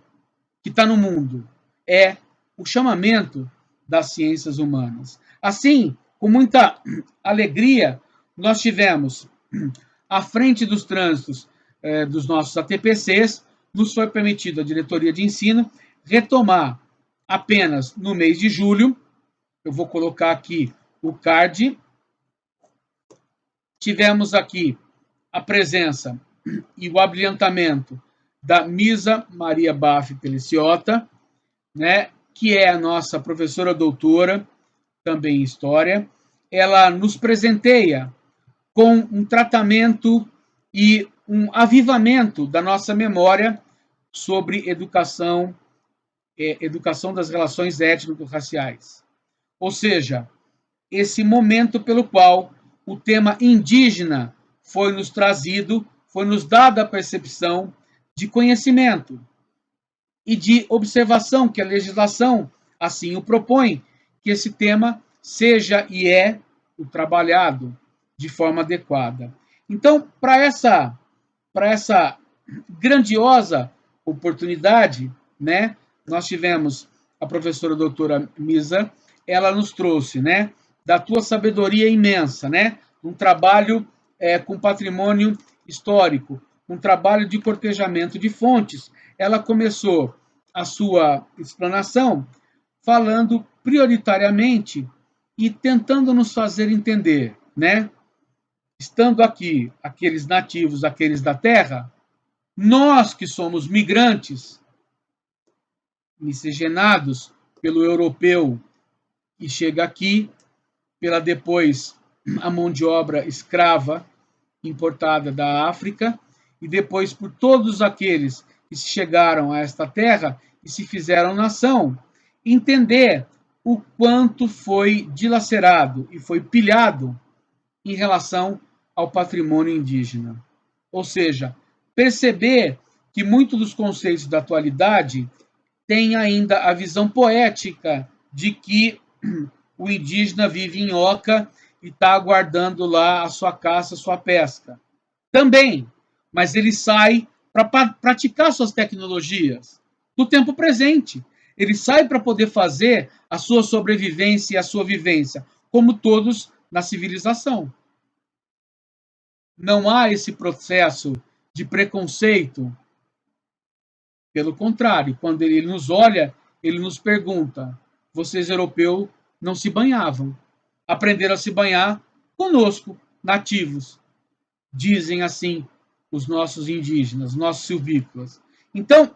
que está no mundo. É o chamamento das ciências humanas. Assim, com muita alegria, nós tivemos, à frente dos trânsitos dos nossos ATPCs, nos foi permitido, a diretoria de ensino, retomar apenas no mês de julho. Eu vou colocar aqui o card. Tivemos aqui a presença e o abrilhantamento da Misa Maria Baff Peliciota, né, que é a nossa professora doutora, também em História. Ela nos presenteia com um tratamento e um avivamento da nossa memória sobre educação das relações étnico-raciais. Ou seja, esse momento pelo qual o tema indígena foi nos trazido, foi nos dada a percepção de conhecimento e de observação, que a legislação assim o propõe, que esse tema seja e é o trabalhado de forma adequada. Então, para essa grandiosa oportunidade, né, nós tivemos a professora doutora Misa, ela nos trouxe, né, da tua sabedoria imensa, né, um trabalho com patrimônio histórico, um trabalho de cortejamento de fontes. Ela começou a sua explanação falando prioritariamente e tentando nos fazer entender, né, estando aqui aqueles nativos, aqueles da terra, nós que somos migrantes, miscigenados pelo europeu e chega aqui, pela depois a mão de obra escrava importada da África, e depois por todos aqueles que chegaram a esta terra e se fizeram nação, entender o quanto foi dilacerado e foi pilhado em relação ao patrimônio indígena. Ou seja, perceber que muitos dos conceitos da atualidade têm ainda a visão poética de que o indígena vive em oca e está aguardando lá a sua caça, a sua pesca. Também, mas ele sai para praticar suas tecnologias no tempo presente. Ele sai para poder fazer a sua sobrevivência e a sua vivência, como todos na civilização. Não há esse processo de preconceito. Pelo contrário, quando ele nos olha, ele nos pergunta: vocês, europeus, não se banhavam. Aprenderam a se banhar conosco, nativos. Dizem assim os nossos indígenas, nossos silvícolas. Então,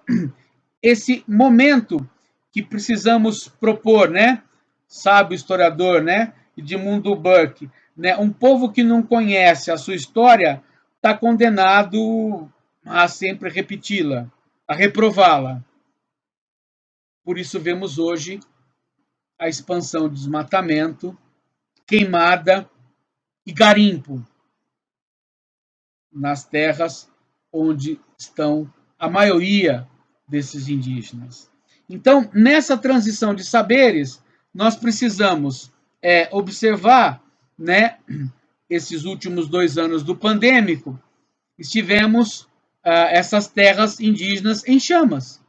esse momento que precisamos propor, né? Sabe o historiador, né? Edmundo Burke, né? Um povo que não conhece a sua história está condenado a sempre repeti-la, a reprová-la. Por isso vemos hoje a expansão de desmatamento, queimada e garimpo nas terras onde estão a maioria desses indígenas. Então, nessa transição de saberes, nós precisamos observar, né, esses últimos 2 anos do pandêmico, estivemos essas terras indígenas em chamas,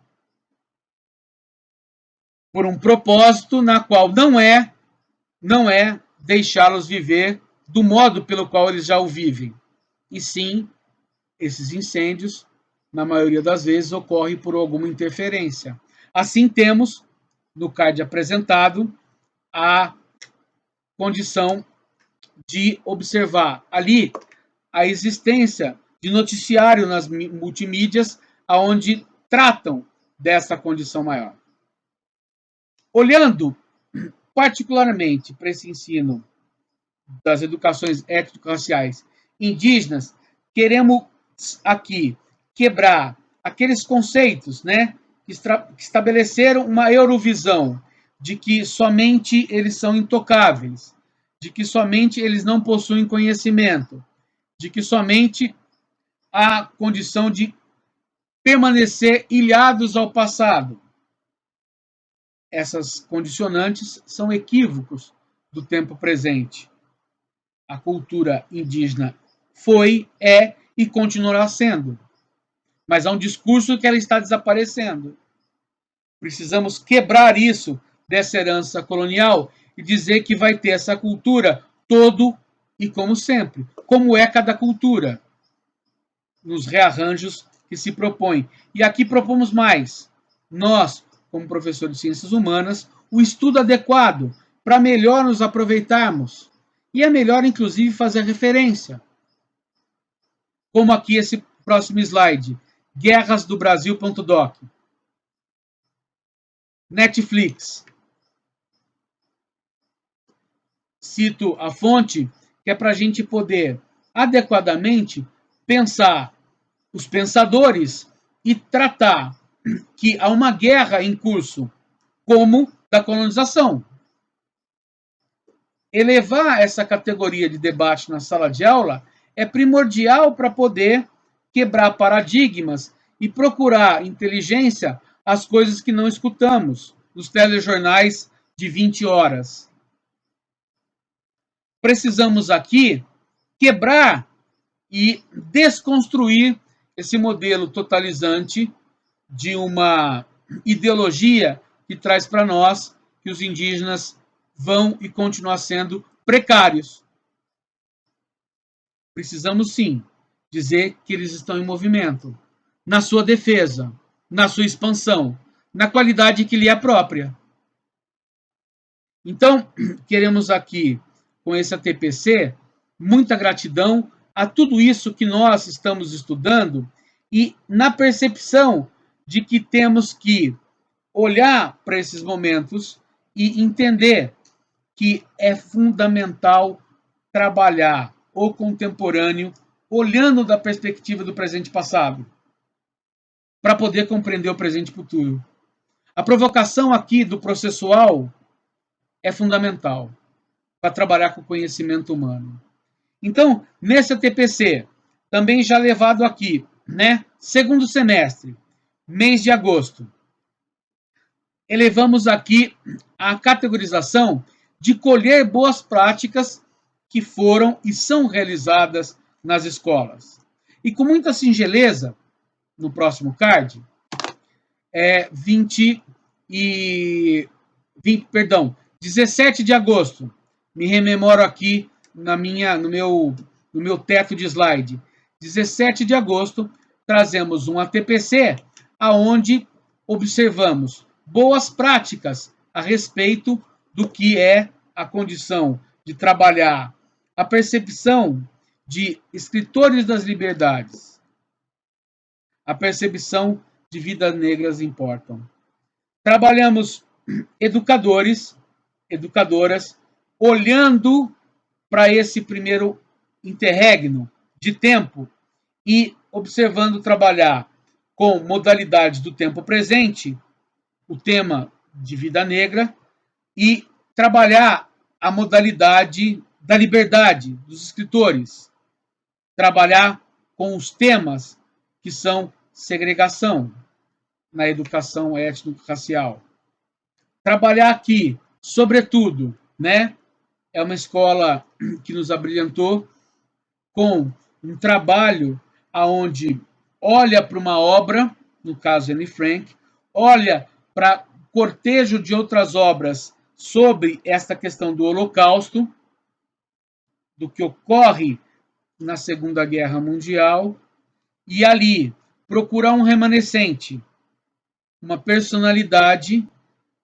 por um propósito na qual não é deixá-los viver do modo pelo qual eles já o vivem. E sim, esses incêndios, na maioria das vezes, ocorrem por alguma interferência. Assim, temos, no card apresentado, a condição de observar ali a existência de noticiário nas multimídias, onde tratam dessa condição maior. Olhando particularmente para esse ensino das educações étnico-raciais indígenas, queremos aqui quebrar aqueles conceitos, né, que estabeleceram uma eurovisão de que somente eles são intocáveis, de que somente eles não possuem conhecimento, de que somente há condição de permanecer ilhados ao passado. Essas condicionantes são equívocos do tempo presente. A cultura indígena foi, é e continuará sendo. Mas há um discurso que ela está desaparecendo. Precisamos quebrar isso dessa herança colonial e dizer que vai ter essa cultura todo e como sempre. Como é cada cultura? Nos rearranjos que se propõe. E aqui propomos mais. Nós, como professor de ciências humanas, o estudo adequado para melhor nos aproveitarmos. E é melhor, inclusive, fazer referência. Como aqui esse próximo slide, guerrasdobrasil.doc. Netflix. Cito a fonte, que é para a gente poder adequadamente pensar os pensadores e tratar que há uma guerra em curso, como da colonização. Elevar essa categoria de debate na sala de aula é primordial para poder quebrar paradigmas e procurar inteligência às coisas que não escutamos nos telejornais de 20 horas. Precisamos aqui quebrar e desconstruir esse modelo totalizante de uma ideologia que traz para nós que os indígenas vão e continuam sendo precários. Precisamos, sim, dizer que eles estão em movimento, na sua defesa, na sua expansão, na qualidade que lhe é própria. Então, queremos aqui, com esse ATPC, muita gratidão a tudo isso que nós estamos estudando e na percepção de que temos que olhar para esses momentos e entender que é fundamental trabalhar o contemporâneo olhando da perspectiva do presente e passado para poder compreender o presente e futuro. A provocação aqui do processual é fundamental para trabalhar com o conhecimento humano. Então, nesse ATPC, também já levado aqui, né, segundo semestre, mês de agosto, elevamos aqui a categorização de colher boas práticas que foram e são realizadas nas escolas. E com muita singeleza, no próximo card, 17 de agosto, me rememoro aqui no meu teto de slide. 17 de agosto, trazemos um ATPC aonde observamos boas práticas a respeito do que é a condição de trabalhar a percepção de escritores das liberdades, a percepção de vidas negras importam. Trabalhamos educadores, educadoras, olhando para esse primeiro interregno de tempo e observando trabalhar com modalidades do tempo presente, o tema de vida negra, e trabalhar a modalidade da liberdade dos escritores, trabalhar com os temas que são segregação na educação étnico-racial. Trabalhar aqui, sobretudo, né, é uma escola que nos abrilhantou com um trabalho aonde olha para uma obra, no caso Anne Frank, olha para cortejo de outras obras sobre esta questão do Holocausto, do que ocorre na Segunda Guerra Mundial, e ali procurar um remanescente, uma personalidade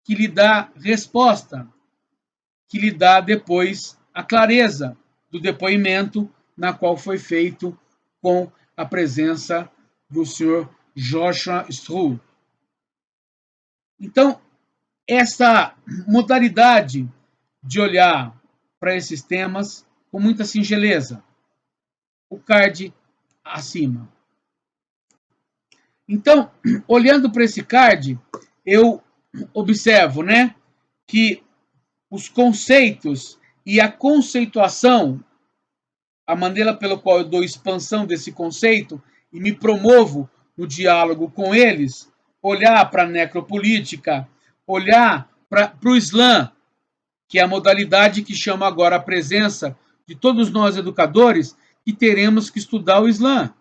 que lhe dá resposta, que lhe dá depois a clareza do depoimento na qual foi feito com a presença do senhor Joshua Struve. Então, essa modalidade de olhar para esses temas com muita singeleza. O card acima. Então, olhando para esse card, eu observo, né, que os conceitos e a conceituação, a maneira pela qual eu dou expansão desse conceito e me promovo no diálogo com eles, olhar para a necropolítica, olhar para o Islã, que é a modalidade que chama agora a presença de todos nós educadores, que teremos que estudar o Islã.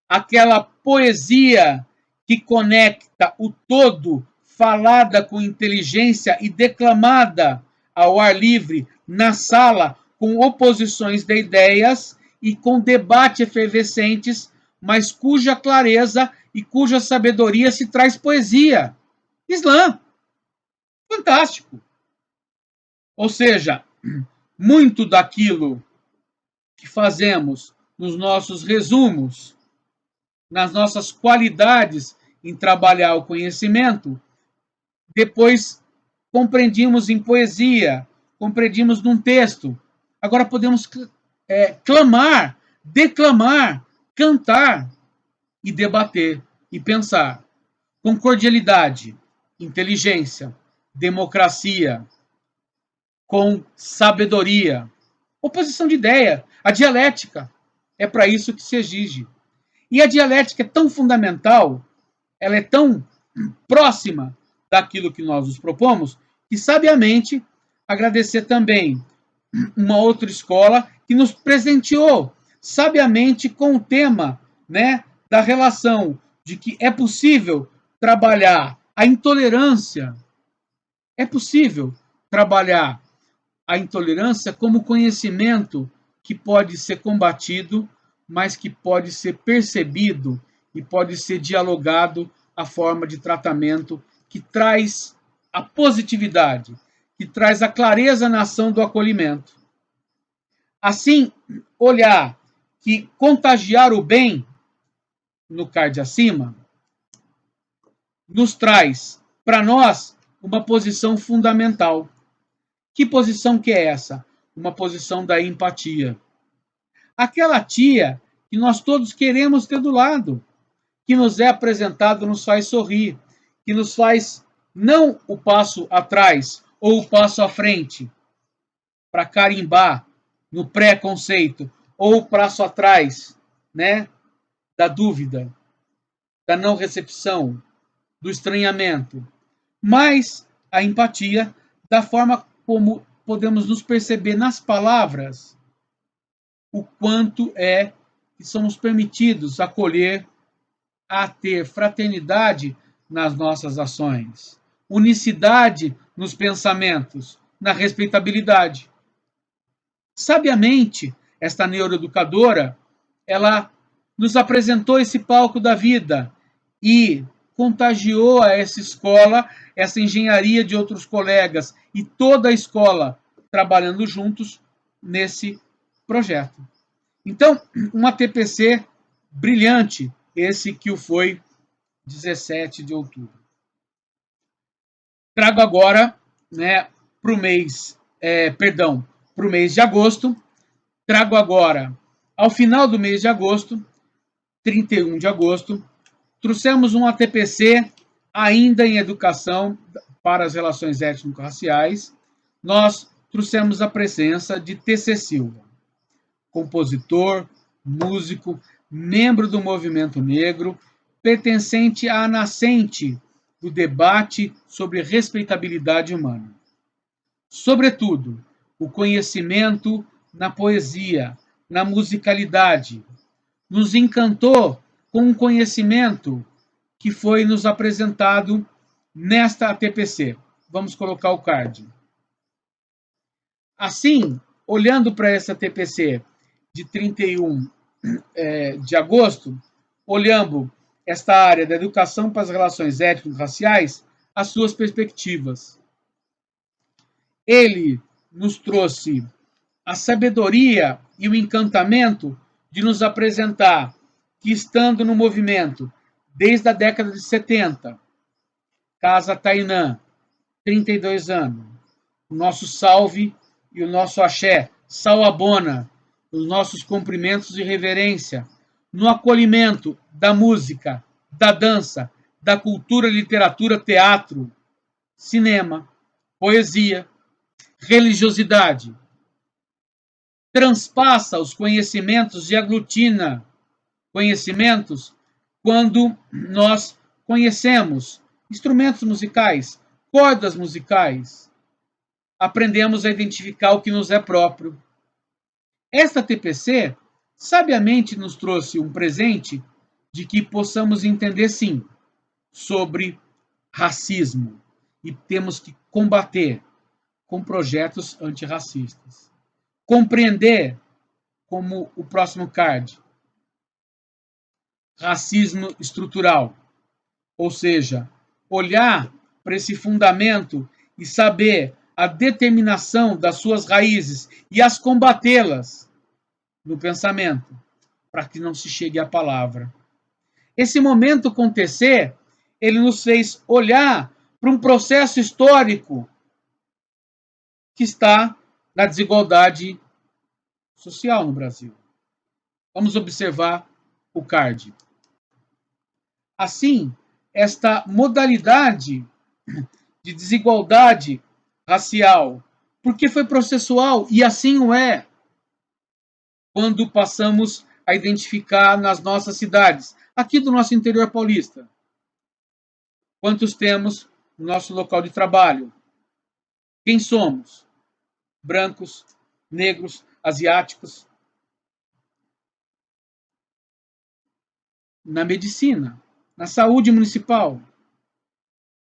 Aquela poesia que conecta o todo, falada com inteligência e declamada ao ar livre, na sala, com oposições de ideias e com debate efervescentes, mas cuja clareza e cuja sabedoria se traz poesia. Islã. Fantástico. Ou seja, muito daquilo que fazemos nos nossos resumos, nas nossas qualidades em trabalhar o conhecimento, depois compreendimos em poesia, compreendimos num texto. Agora podemos clamar, declamar, cantar e debater e pensar com cordialidade, inteligência, democracia, com sabedoria, oposição de ideia, a dialética. É para isso que se exige. E a dialética é tão fundamental, ela é tão próxima daquilo que nós nos propomos, que sabiamente agradecer também uma outra escola que nos presenteou sabiamente com o tema, né, da relação de que é possível trabalhar a intolerância, é possível trabalhar a intolerância como conhecimento que pode ser combatido, mas que pode ser percebido e pode ser dialogado a forma de tratamento que traz a positividade, que traz a clareza na ação do acolhimento. Assim, olhar que contagiar o bem, no card acima, nos traz para nós uma posição fundamental. Que posição que é essa? Uma posição da empatia. Aquela tia que nós todos queremos ter do lado, que nos é apresentado, nos faz sorrir, que nos faz não o passo atrás ou o passo à frente para carimbar no pré-conceito ou o passo atrás, né, da dúvida, da não recepção, do estranhamento, mas a empatia da forma como podemos nos perceber nas palavras o quanto é que somos permitidos acolher, a ter fraternidade nas nossas ações, unicidade nos pensamentos, na respeitabilidade. Sabiamente, esta neuroeducadora, ela nos apresentou esse palco da vida e contagiou a essa escola, essa engenharia de outros colegas e toda a escola trabalhando juntos nesse projeto. Então, uma TPC brilhante, esse que o foi 17 de outubro. Trago agora, né, para o mês, para o mês de agosto, trago agora, ao final do mês de agosto, 31 de agosto, trouxemos um ATPC ainda em educação para as relações étnico-raciais. Nós trouxemos a presença de TC Silva, compositor, músico, membro do movimento negro, pertencente à nascente do debate sobre respeitabilidade humana. Sobretudo, o conhecimento na poesia, na musicalidade, nos encantou com um conhecimento que foi nos apresentado nesta ATPC. Vamos colocar o card. Assim, olhando para essa ATPC de 31 de agosto, olhando esta área da educação para as relações étnico-raciais, as suas perspectivas. Ele nos trouxe a sabedoria e o encantamento de nos apresentar que, estando no movimento desde a década de 70, Casa Tainã, 32 anos, o nosso salve e o nosso axé, Sauabona, os nossos cumprimentos e reverência, no acolhimento da música, da dança, da cultura, literatura, teatro, cinema, poesia, religiosidade. Transpassa os conhecimentos e aglutina conhecimentos quando nós conhecemos instrumentos musicais, cordas musicais, aprendemos a identificar o que nos é próprio. Esta TPC sabiamente nos trouxe um presente de que possamos entender, sim, sobre racismo e temos que combater com projetos antirracistas. Compreender, como o próximo card, racismo estrutural, ou seja, olhar para esse fundamento e saber a determinação das suas raízes e as combatê-las no pensamento, para que não se chegue à palavra. Esse momento acontecer, ele nos fez olhar para um processo histórico que está na desigualdade social no Brasil. Vamos observar o card. Assim, esta modalidade de desigualdade racial, porque foi processual e assim o é, quando passamos a identificar nas nossas cidades, aqui do nosso interior paulista. Quantos temos no nosso local de trabalho? Quem somos? Brancos, negros, asiáticos. Na medicina, na saúde municipal,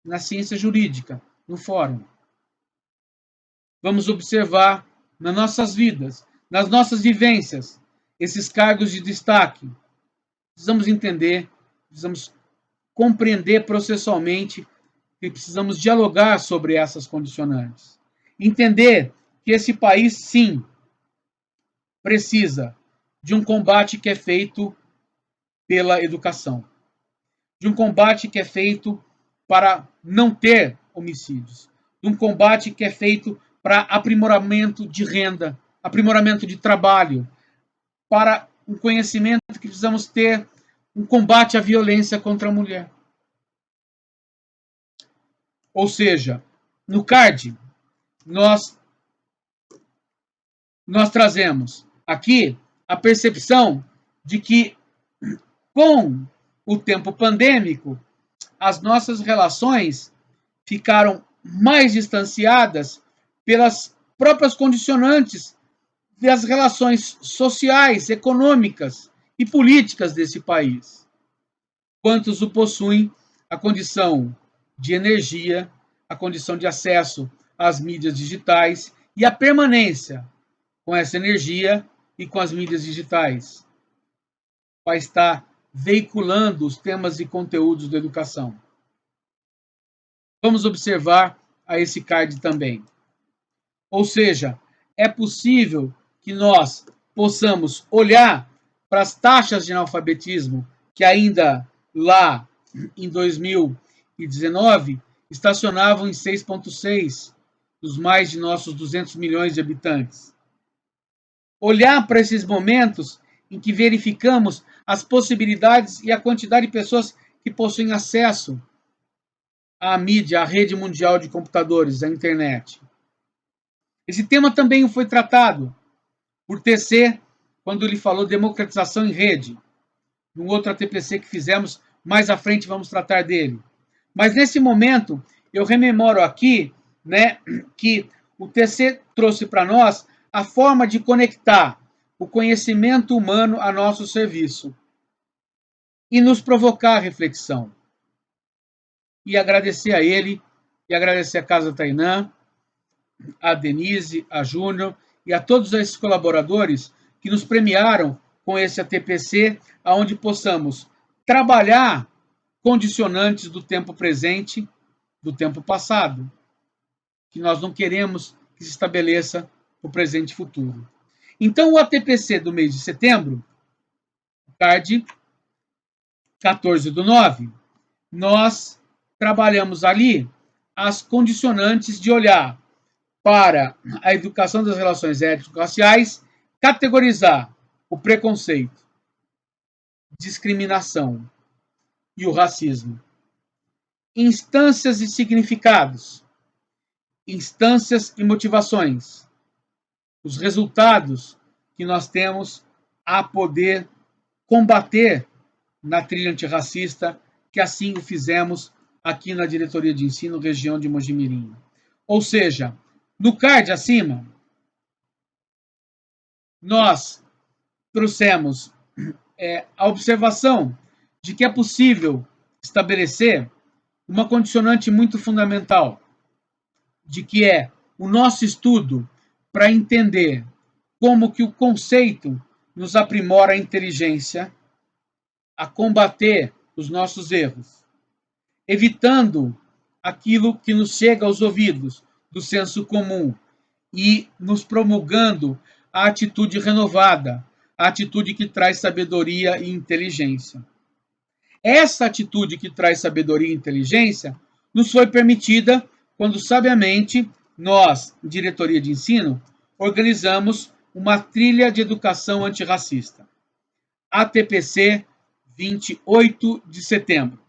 na ciência jurídica, no fórum. Vamos observar nas nossas vidas, nas nossas vivências, esses cargos de destaque. Precisamos entender, precisamos compreender processualmente e precisamos dialogar sobre essas condicionantes. Entender que esse país, sim, precisa de um combate que é feito pela educação, de um combate que é feito para não ter homicídios, de um combate que é feito para aprimoramento de renda, aprimoramento de trabalho, para um conhecimento que precisamos ter, um combate à violência contra a mulher. Ou seja, no CARD, nós trazemos aqui a percepção de que, com o tempo pandêmico, as nossas relações ficaram mais distanciadas pelas próprias condicionantes das relações sociais, econômicas e políticas desse país. Quantos o possuem a condição de energia, a condição de acesso às mídias digitais e a permanência com essa energia e com as mídias digitais. Vai estar veiculando os temas e conteúdos da educação. Vamos observar a esse card também. Ou seja, é possível que nós possamos olhar para as taxas de analfabetismo que ainda lá em 2019 estacionavam em 6,6 dos mais de nossos 200 milhões de habitantes. Olhar para esses momentos em que verificamos as possibilidades e a quantidade de pessoas que possuem acesso à mídia, à rede mundial de computadores, à internet. Esse tema também foi tratado por TC quando ele falou democratização em rede. Num outro ATPC que fizemos, mais à frente vamos tratar dele. Mas nesse momento, eu rememoro aqui, né, que o TC trouxe para nós a forma de conectar o conhecimento humano a nosso serviço e nos provocar a reflexão. E agradecer a ele, e agradecer a Casa Tainã, a Denise, a Júnior e a todos esses colaboradores que nos premiaram com esse ATPC, onde possamos trabalhar condicionantes do tempo presente, do tempo passado, que nós não queremos que se estabeleça o presente e futuro. Então, o ATPC do mês de setembro, o CARD 14/9, nós trabalhamos ali as condicionantes de olhar para a educação das relações étnico-raciais, categorizar o preconceito, discriminação e o racismo. Instâncias e significados, instâncias e motivações, os resultados que nós temos a poder combater na trilha antirracista, que assim o fizemos aqui na Diretoria de Ensino, região de Mojimirim. Ou seja, no card acima, nós trouxemos a observação de que é possível estabelecer uma condicionante muito fundamental, de que é o nosso estudo para entender como que o conceito nos aprimora a inteligência a combater os nossos erros, evitando aquilo que nos chega aos ouvidos do senso comum e nos promulgando a atitude renovada, a atitude que traz sabedoria e inteligência. Essa atitude que traz sabedoria e inteligência nos foi permitida quando, sabiamente, nós, Diretoria de Ensino, organizamos uma trilha de educação antirracista. ATPC 28 de setembro.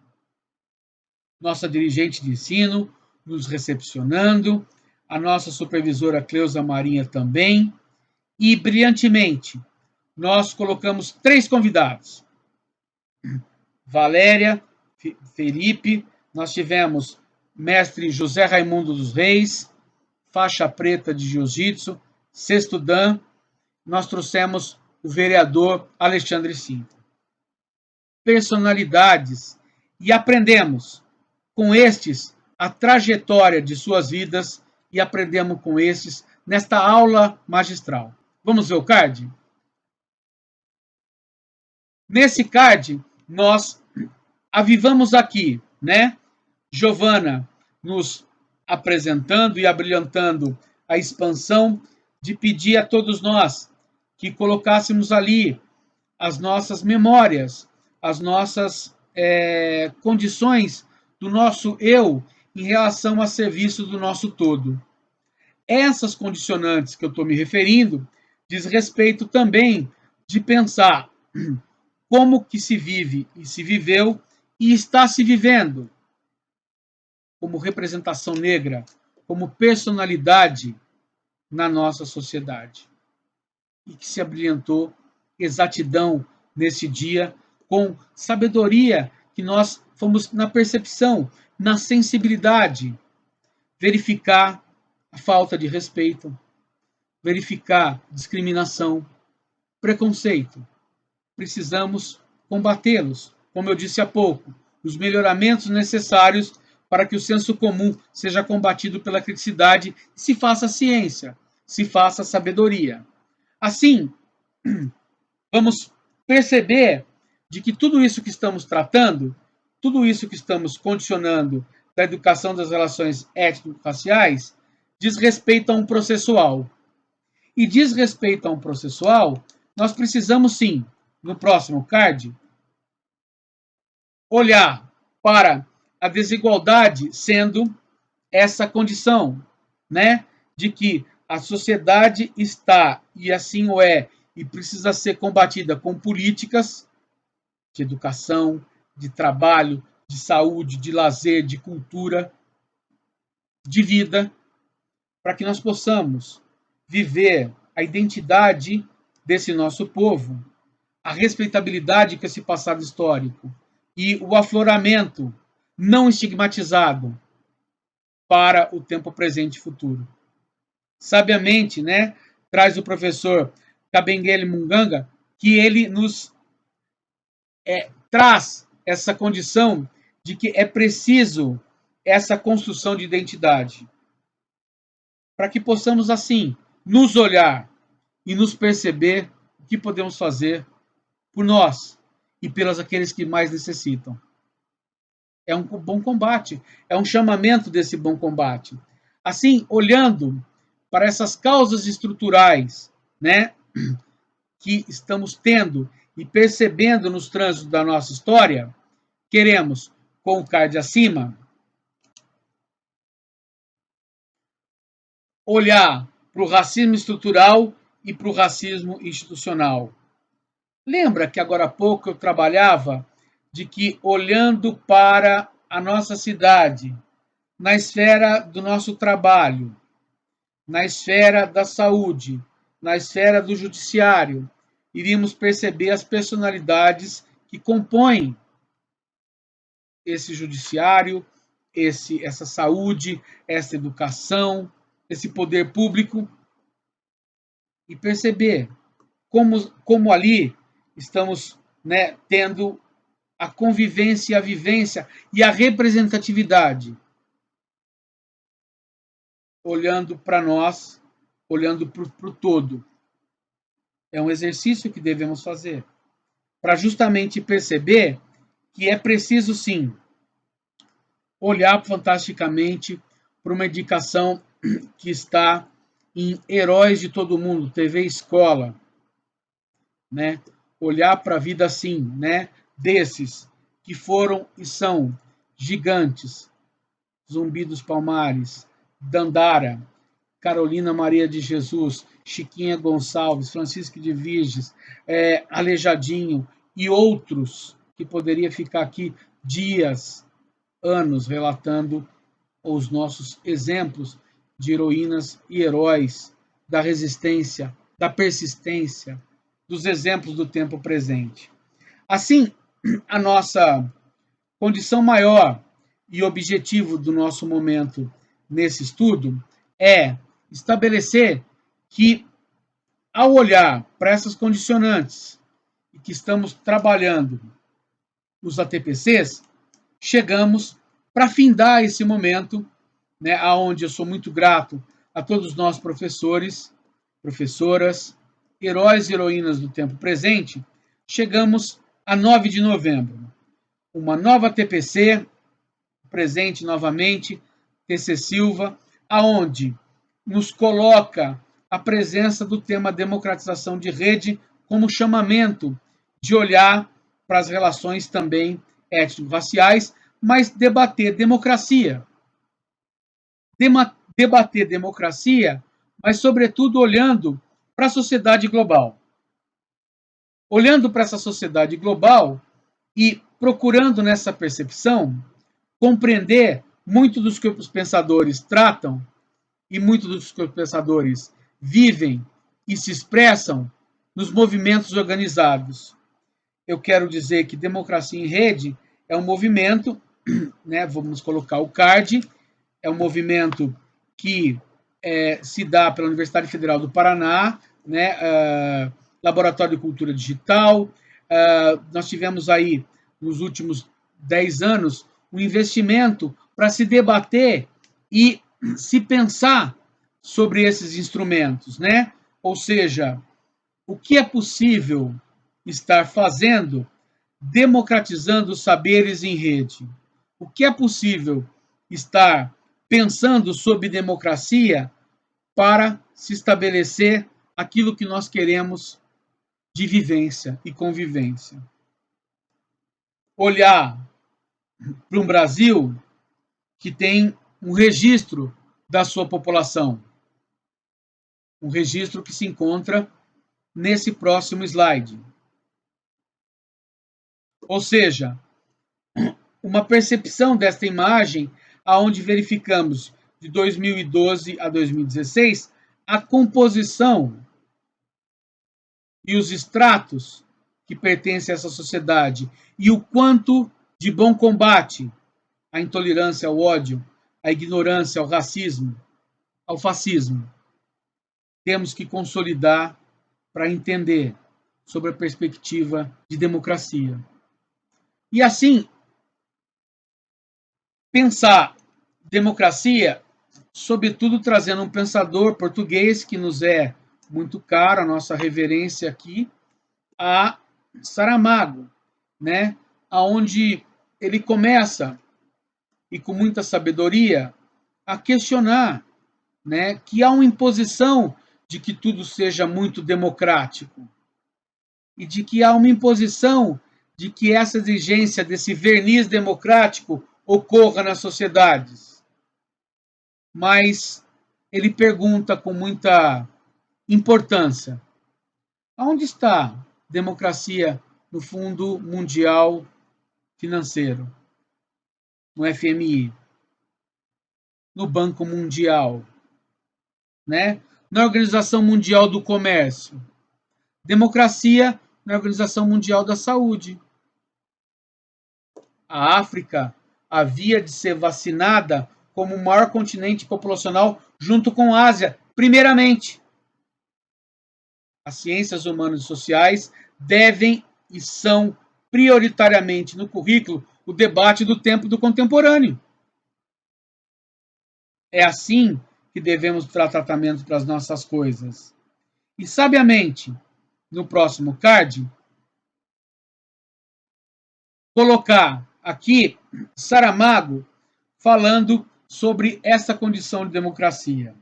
Nossa dirigente de ensino nos recepcionando, a nossa supervisora Cleusa Marinha também, e brilhantemente nós colocamos 3 convidados. Valéria, Felipe, nós tivemos mestre José Raimundo dos Reis, faixa preta de jiu-jitsu, sexto dan, nós trouxemos o vereador Alexandre Sintra. Personalidades, e aprendemos com estes a trajetória de suas vidas e aprendemos com estes nesta aula magistral. Vamos ver o card? Nesse card, nós avivamos aqui, né? Giovana nos apresentando e abrilhantando a expansão de pedir a todos nós que colocássemos ali as nossas memórias, as nossas condições do nosso eu em relação a serviço do nosso todo. Essas condicionantes que eu estou me referindo diz respeito também de pensar como que se vive e se viveu e está se vivendo como representação negra, como personalidade na nossa sociedade. E que se abrilhantou exatidão nesse dia, com sabedoria que nós fomos na percepção, na sensibilidade, verificar a falta de respeito, verificar discriminação, preconceito. Precisamos combatê-los, como eu disse há pouco, os melhoramentos necessários para que o senso comum seja combatido pela criticidade e se faça ciência, se faça sabedoria. Assim, vamos perceber de que tudo isso que estamos tratando, tudo isso que estamos condicionando da educação das relações étnico-raciais, diz respeito a um processual. E diz respeito a um processual, nós precisamos sim, no próximo card, olhar para a desigualdade sendo essa condição, né, de que a sociedade está, e assim o é, e precisa ser combatida com políticas de educação, de trabalho, de saúde, de lazer, de cultura, de vida, para que nós possamos viver a identidade desse nosso povo, a respeitabilidade com esse passado histórico e o afloramento não estigmatizado para o tempo presente e futuro. Sabiamente, né, traz o professor Kabengele Munganga que ele nos traz essa condição de que é preciso essa construção de identidade para que possamos, assim, nos olhar e nos perceber o que podemos fazer por nós e pelos aqueles que mais necessitam. É um bom combate, é um chamamento desse bom combate. Assim, olhando para essas causas estruturais, né, que estamos tendo e percebendo nos trânsitos da nossa história, queremos, com o card acima, olhar para o racismo estrutural e para o racismo institucional. Lembra que agora há pouco eu trabalhava de que, olhando para a nossa cidade, na esfera do nosso trabalho, na esfera da saúde, na esfera do judiciário, iríamos perceber as personalidades que compõem esse judiciário, essa saúde, essa educação, esse poder público, e perceber como ali estamos, né, tendo a convivência, a vivência e a representatividade, olhando para nós, olhando para o todo. É um exercício que devemos fazer para justamente perceber que é preciso, sim, olhar fantasticamente para uma indicação que está em Heróis de Todo Mundo, TV Escola, né? Olhar para a vida assim, né? Desses que foram e são gigantes, Zumbi dos Palmares, Dandara, Carolina Maria de Jesus, Chiquinha Gonçalves, Francisco de Virges, Aleijadinho e outros que poderia ficar aqui dias, anos relatando os nossos exemplos de heroínas e heróis da resistência, da persistência, dos exemplos do tempo presente. Assim, a nossa condição maior e objetivo do nosso momento nesse estudo é estabelecer que, ao olhar para essas condicionantes que estamos trabalhando nos ATPCs, chegamos para findar esse momento, né, onde eu sou muito grato a todos nós professores, professoras, heróis e heroínas do tempo presente, chegamos a 9 de novembro. Uma nova TPC, presente novamente, TC Silva, aonde nos coloca a presença do tema democratização de rede como chamamento de olhar para as relações também étnico-raciais, mas debater democracia. Debater democracia, mas, sobretudo, olhando para a sociedade global. Olhando para essa sociedade global e procurando, nessa percepção, compreender muito dos que os pensadores tratam e muito dos que os pensadores vivem e se expressam nos movimentos organizados. Eu quero dizer que Democracia em Rede é um movimento, né, vamos colocar o CARD, é um movimento que se dá pela Universidade Federal do Paraná, né, Laboratório de Cultura Digital. Nós tivemos aí, nos últimos 10 anos, um investimento para se debater e se pensar sobre esses instrumentos, né? Ou seja, o que é possível estar fazendo democratizando os saberes em rede? O que é possível estar pensando sobre democracia para se estabelecer aquilo que nós queremos de vivência e convivência? Olhar para um Brasil que tem um registro da sua população, um registro que se encontra nesse próximo slide. Ou seja, uma percepção desta imagem, aonde verificamos de 2012 a 2016 a composição e os estratos que pertencem a essa sociedade e o quanto de bom combate à intolerância, ao ódio, à ignorância, ao racismo, ao fascismo temos que consolidar para entender sobre a perspectiva de democracia. E assim, pensar democracia, sobretudo trazendo um pensador português que nos é muito caro, a nossa reverência aqui, a Saramago, né? Onde ele começa, e com muita sabedoria, a questionar, né, que há uma imposição de que tudo seja muito democrático e de que há uma imposição de que essa exigência desse verniz democrático ocorra nas sociedades. Mas ele pergunta com muita importância: onde está democracia no Fundo Mundial Financeiro, no FMI, no Banco Mundial, né? Na Organização Mundial do Comércio? Democracia na Organização Mundial da Saúde. A África havia de ser vacinada como o maior continente populacional junto com a Ásia, primeiramente. As ciências humanas e sociais devem e são prioritariamente no currículo o debate do tempo do contemporâneo. É assim que devemos dar tratamento para as nossas coisas. E, sabiamente, no próximo card, colocar aqui Saramago falando sobre essa condição de democracia.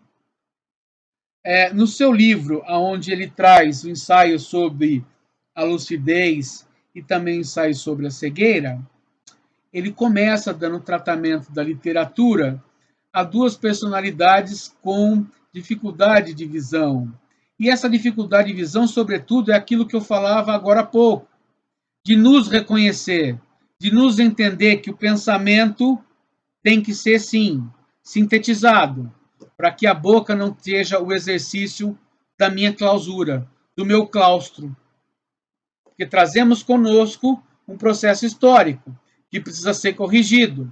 No seu livro, onde ele traz o ensaio sobre a lucidez e também o ensaio sobre a cegueira, ele começa dando tratamento da literatura a duas personalidades com dificuldade de visão. E essa dificuldade de visão, sobretudo, é aquilo que eu falava agora há pouco, de nos reconhecer, de nos entender que o pensamento tem que ser, sim, sintetizado, para que a boca não seja o exercício da minha clausura, do meu claustro. Porque trazemos conosco um processo histórico que precisa ser corrigido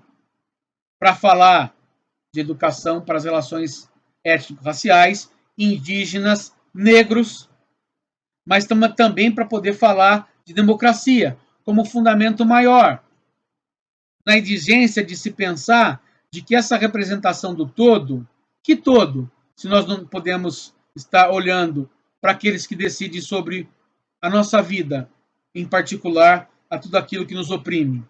para falar de educação para as relações étnico-raciais, indígenas, negros, mas também para poder falar de democracia como fundamento maior na indigência de se pensar de que essa representação do todo, que todo, se nós não podemos estar olhando para aqueles que decidem sobre a nossa vida, em particular a tudo aquilo que nos oprime.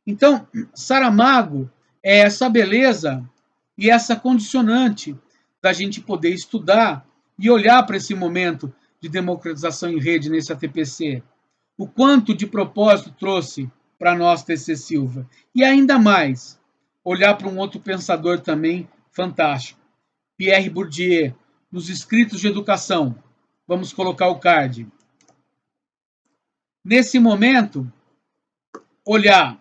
Então, Saramago é essa beleza e essa condicionante da gente poder estudar e olhar para esse momento de democratização em rede nesse ATPC. O quanto de propósito trouxe para nós, TC Silva. E ainda mais, olhar para um outro pensador também fantástico, Pierre Bourdieu, nos Escritos de Educação. Vamos colocar o card. Nesse momento, olhar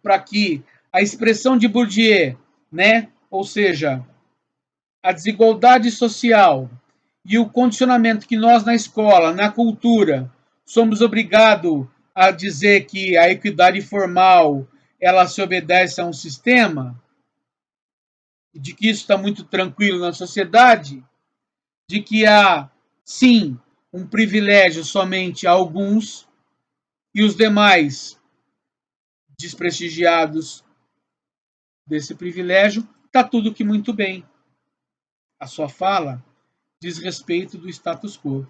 para que a expressão de Bourdieu, né? Ou seja, a desigualdade social e o condicionamento que nós na escola, na cultura, somos obrigados a dizer que a equidade formal ela se obedece a um sistema, de que isso está muito tranquilo na sociedade, de que há, sim, um privilégio somente a alguns e os demais desprestigiados desse privilégio, está tudo que muito bem. A sua fala diz respeito do status quo.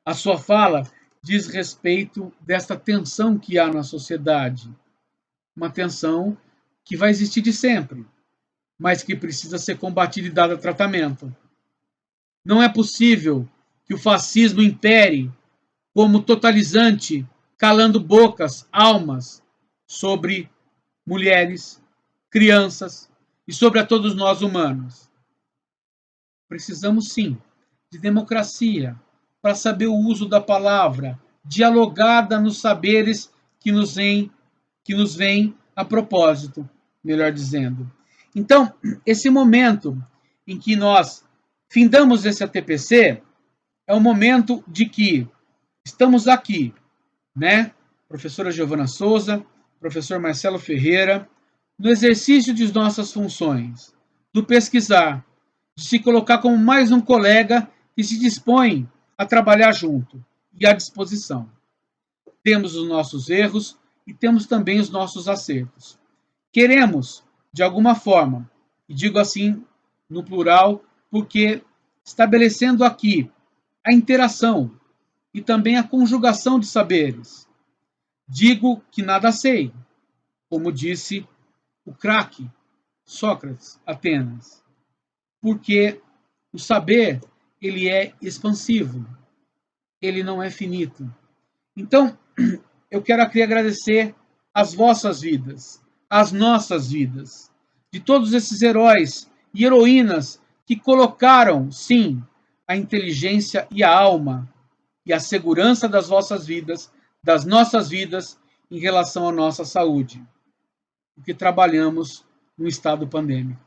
A sua fala diz respeito desta tensão que há na sociedade. Uma tensão que vai existir de sempre, mas que precisa ser combatida e dada tratamento. Não é possível que o fascismo impere como totalizante, calando bocas, almas, sobre mulheres, crianças e sobre a todos nós humanos. Precisamos, sim, de democracia para saber o uso da palavra, dialogada nos saberes que nos vêm a propósito, melhor dizendo. Então, esse momento em que nós findamos esse ATPC é um momento de que estamos aqui, né? Professora Giovana Souza, professor Marcelo Ferreira, no exercício de nossas funções, do pesquisar, de se colocar como mais um colega que se dispõe a trabalhar junto e à disposição. Temos os nossos erros e temos também os nossos acertos. Queremos, de alguma forma, e digo assim no plural, porque estabelecendo aqui a interação e também a conjugação de saberes. Digo que nada sei, como disse o craque Sócrates, Atenas, porque o saber ele é expansivo, ele não é finito. Então, eu quero aqui agradecer as vossas vidas, as nossas vidas, de todos esses heróis e heroínas que colocaram, sim, a inteligência e a alma e a segurança das vossas vidas, das nossas vidas, em relação à nossa saúde, porque trabalhamos no estado pandêmico.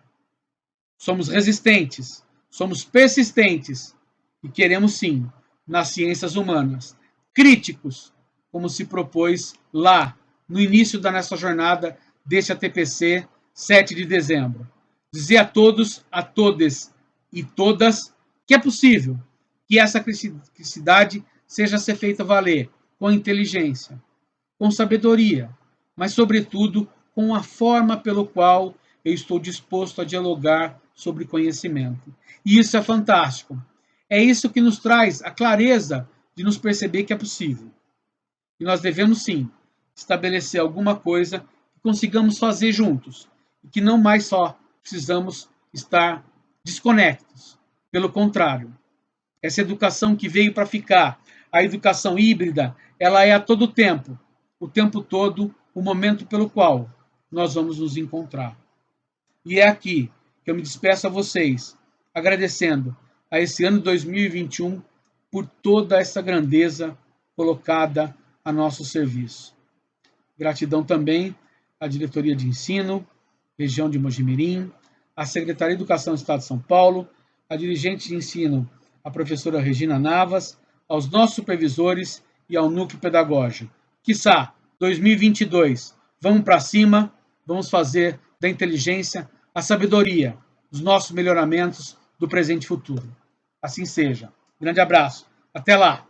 Somos resistentes, somos persistentes e queremos, sim, nas ciências humanas, críticos, como se propôs lá, no início da nossa jornada deste ATPC, 7 de dezembro. Dizer a todos, a todas e todas que é possível que essa criticidade seja ser feita valer com inteligência, com sabedoria, mas, sobretudo, com a forma pelo qual eu estou disposto a dialogar sobre conhecimento. E isso é fantástico. É isso que nos traz a clareza de nos perceber que é possível. E nós devemos, sim, estabelecer alguma coisa que consigamos fazer juntos e que não mais só precisamos estar desconectos. Pelo contrário, essa educação que veio para ficar, a educação híbrida, ela é a todo tempo, o tempo todo, o momento pelo qual nós vamos nos encontrar. E é aqui que eu me despeço a vocês, agradecendo a esse ano de 2021 por toda essa grandeza colocada a nosso serviço. Gratidão também à Diretoria de Ensino, região de Mojimirim, à Secretaria de Educação do Estado de São Paulo, à dirigente de ensino, a professora Regina Navas, aos nossos supervisores e ao núcleo pedagógico. Quiçá, 2022, vamos para cima, vamos fazer da inteligência a sabedoria, os nossos melhoramentos do presente e futuro. Assim seja. Grande abraço. Até lá.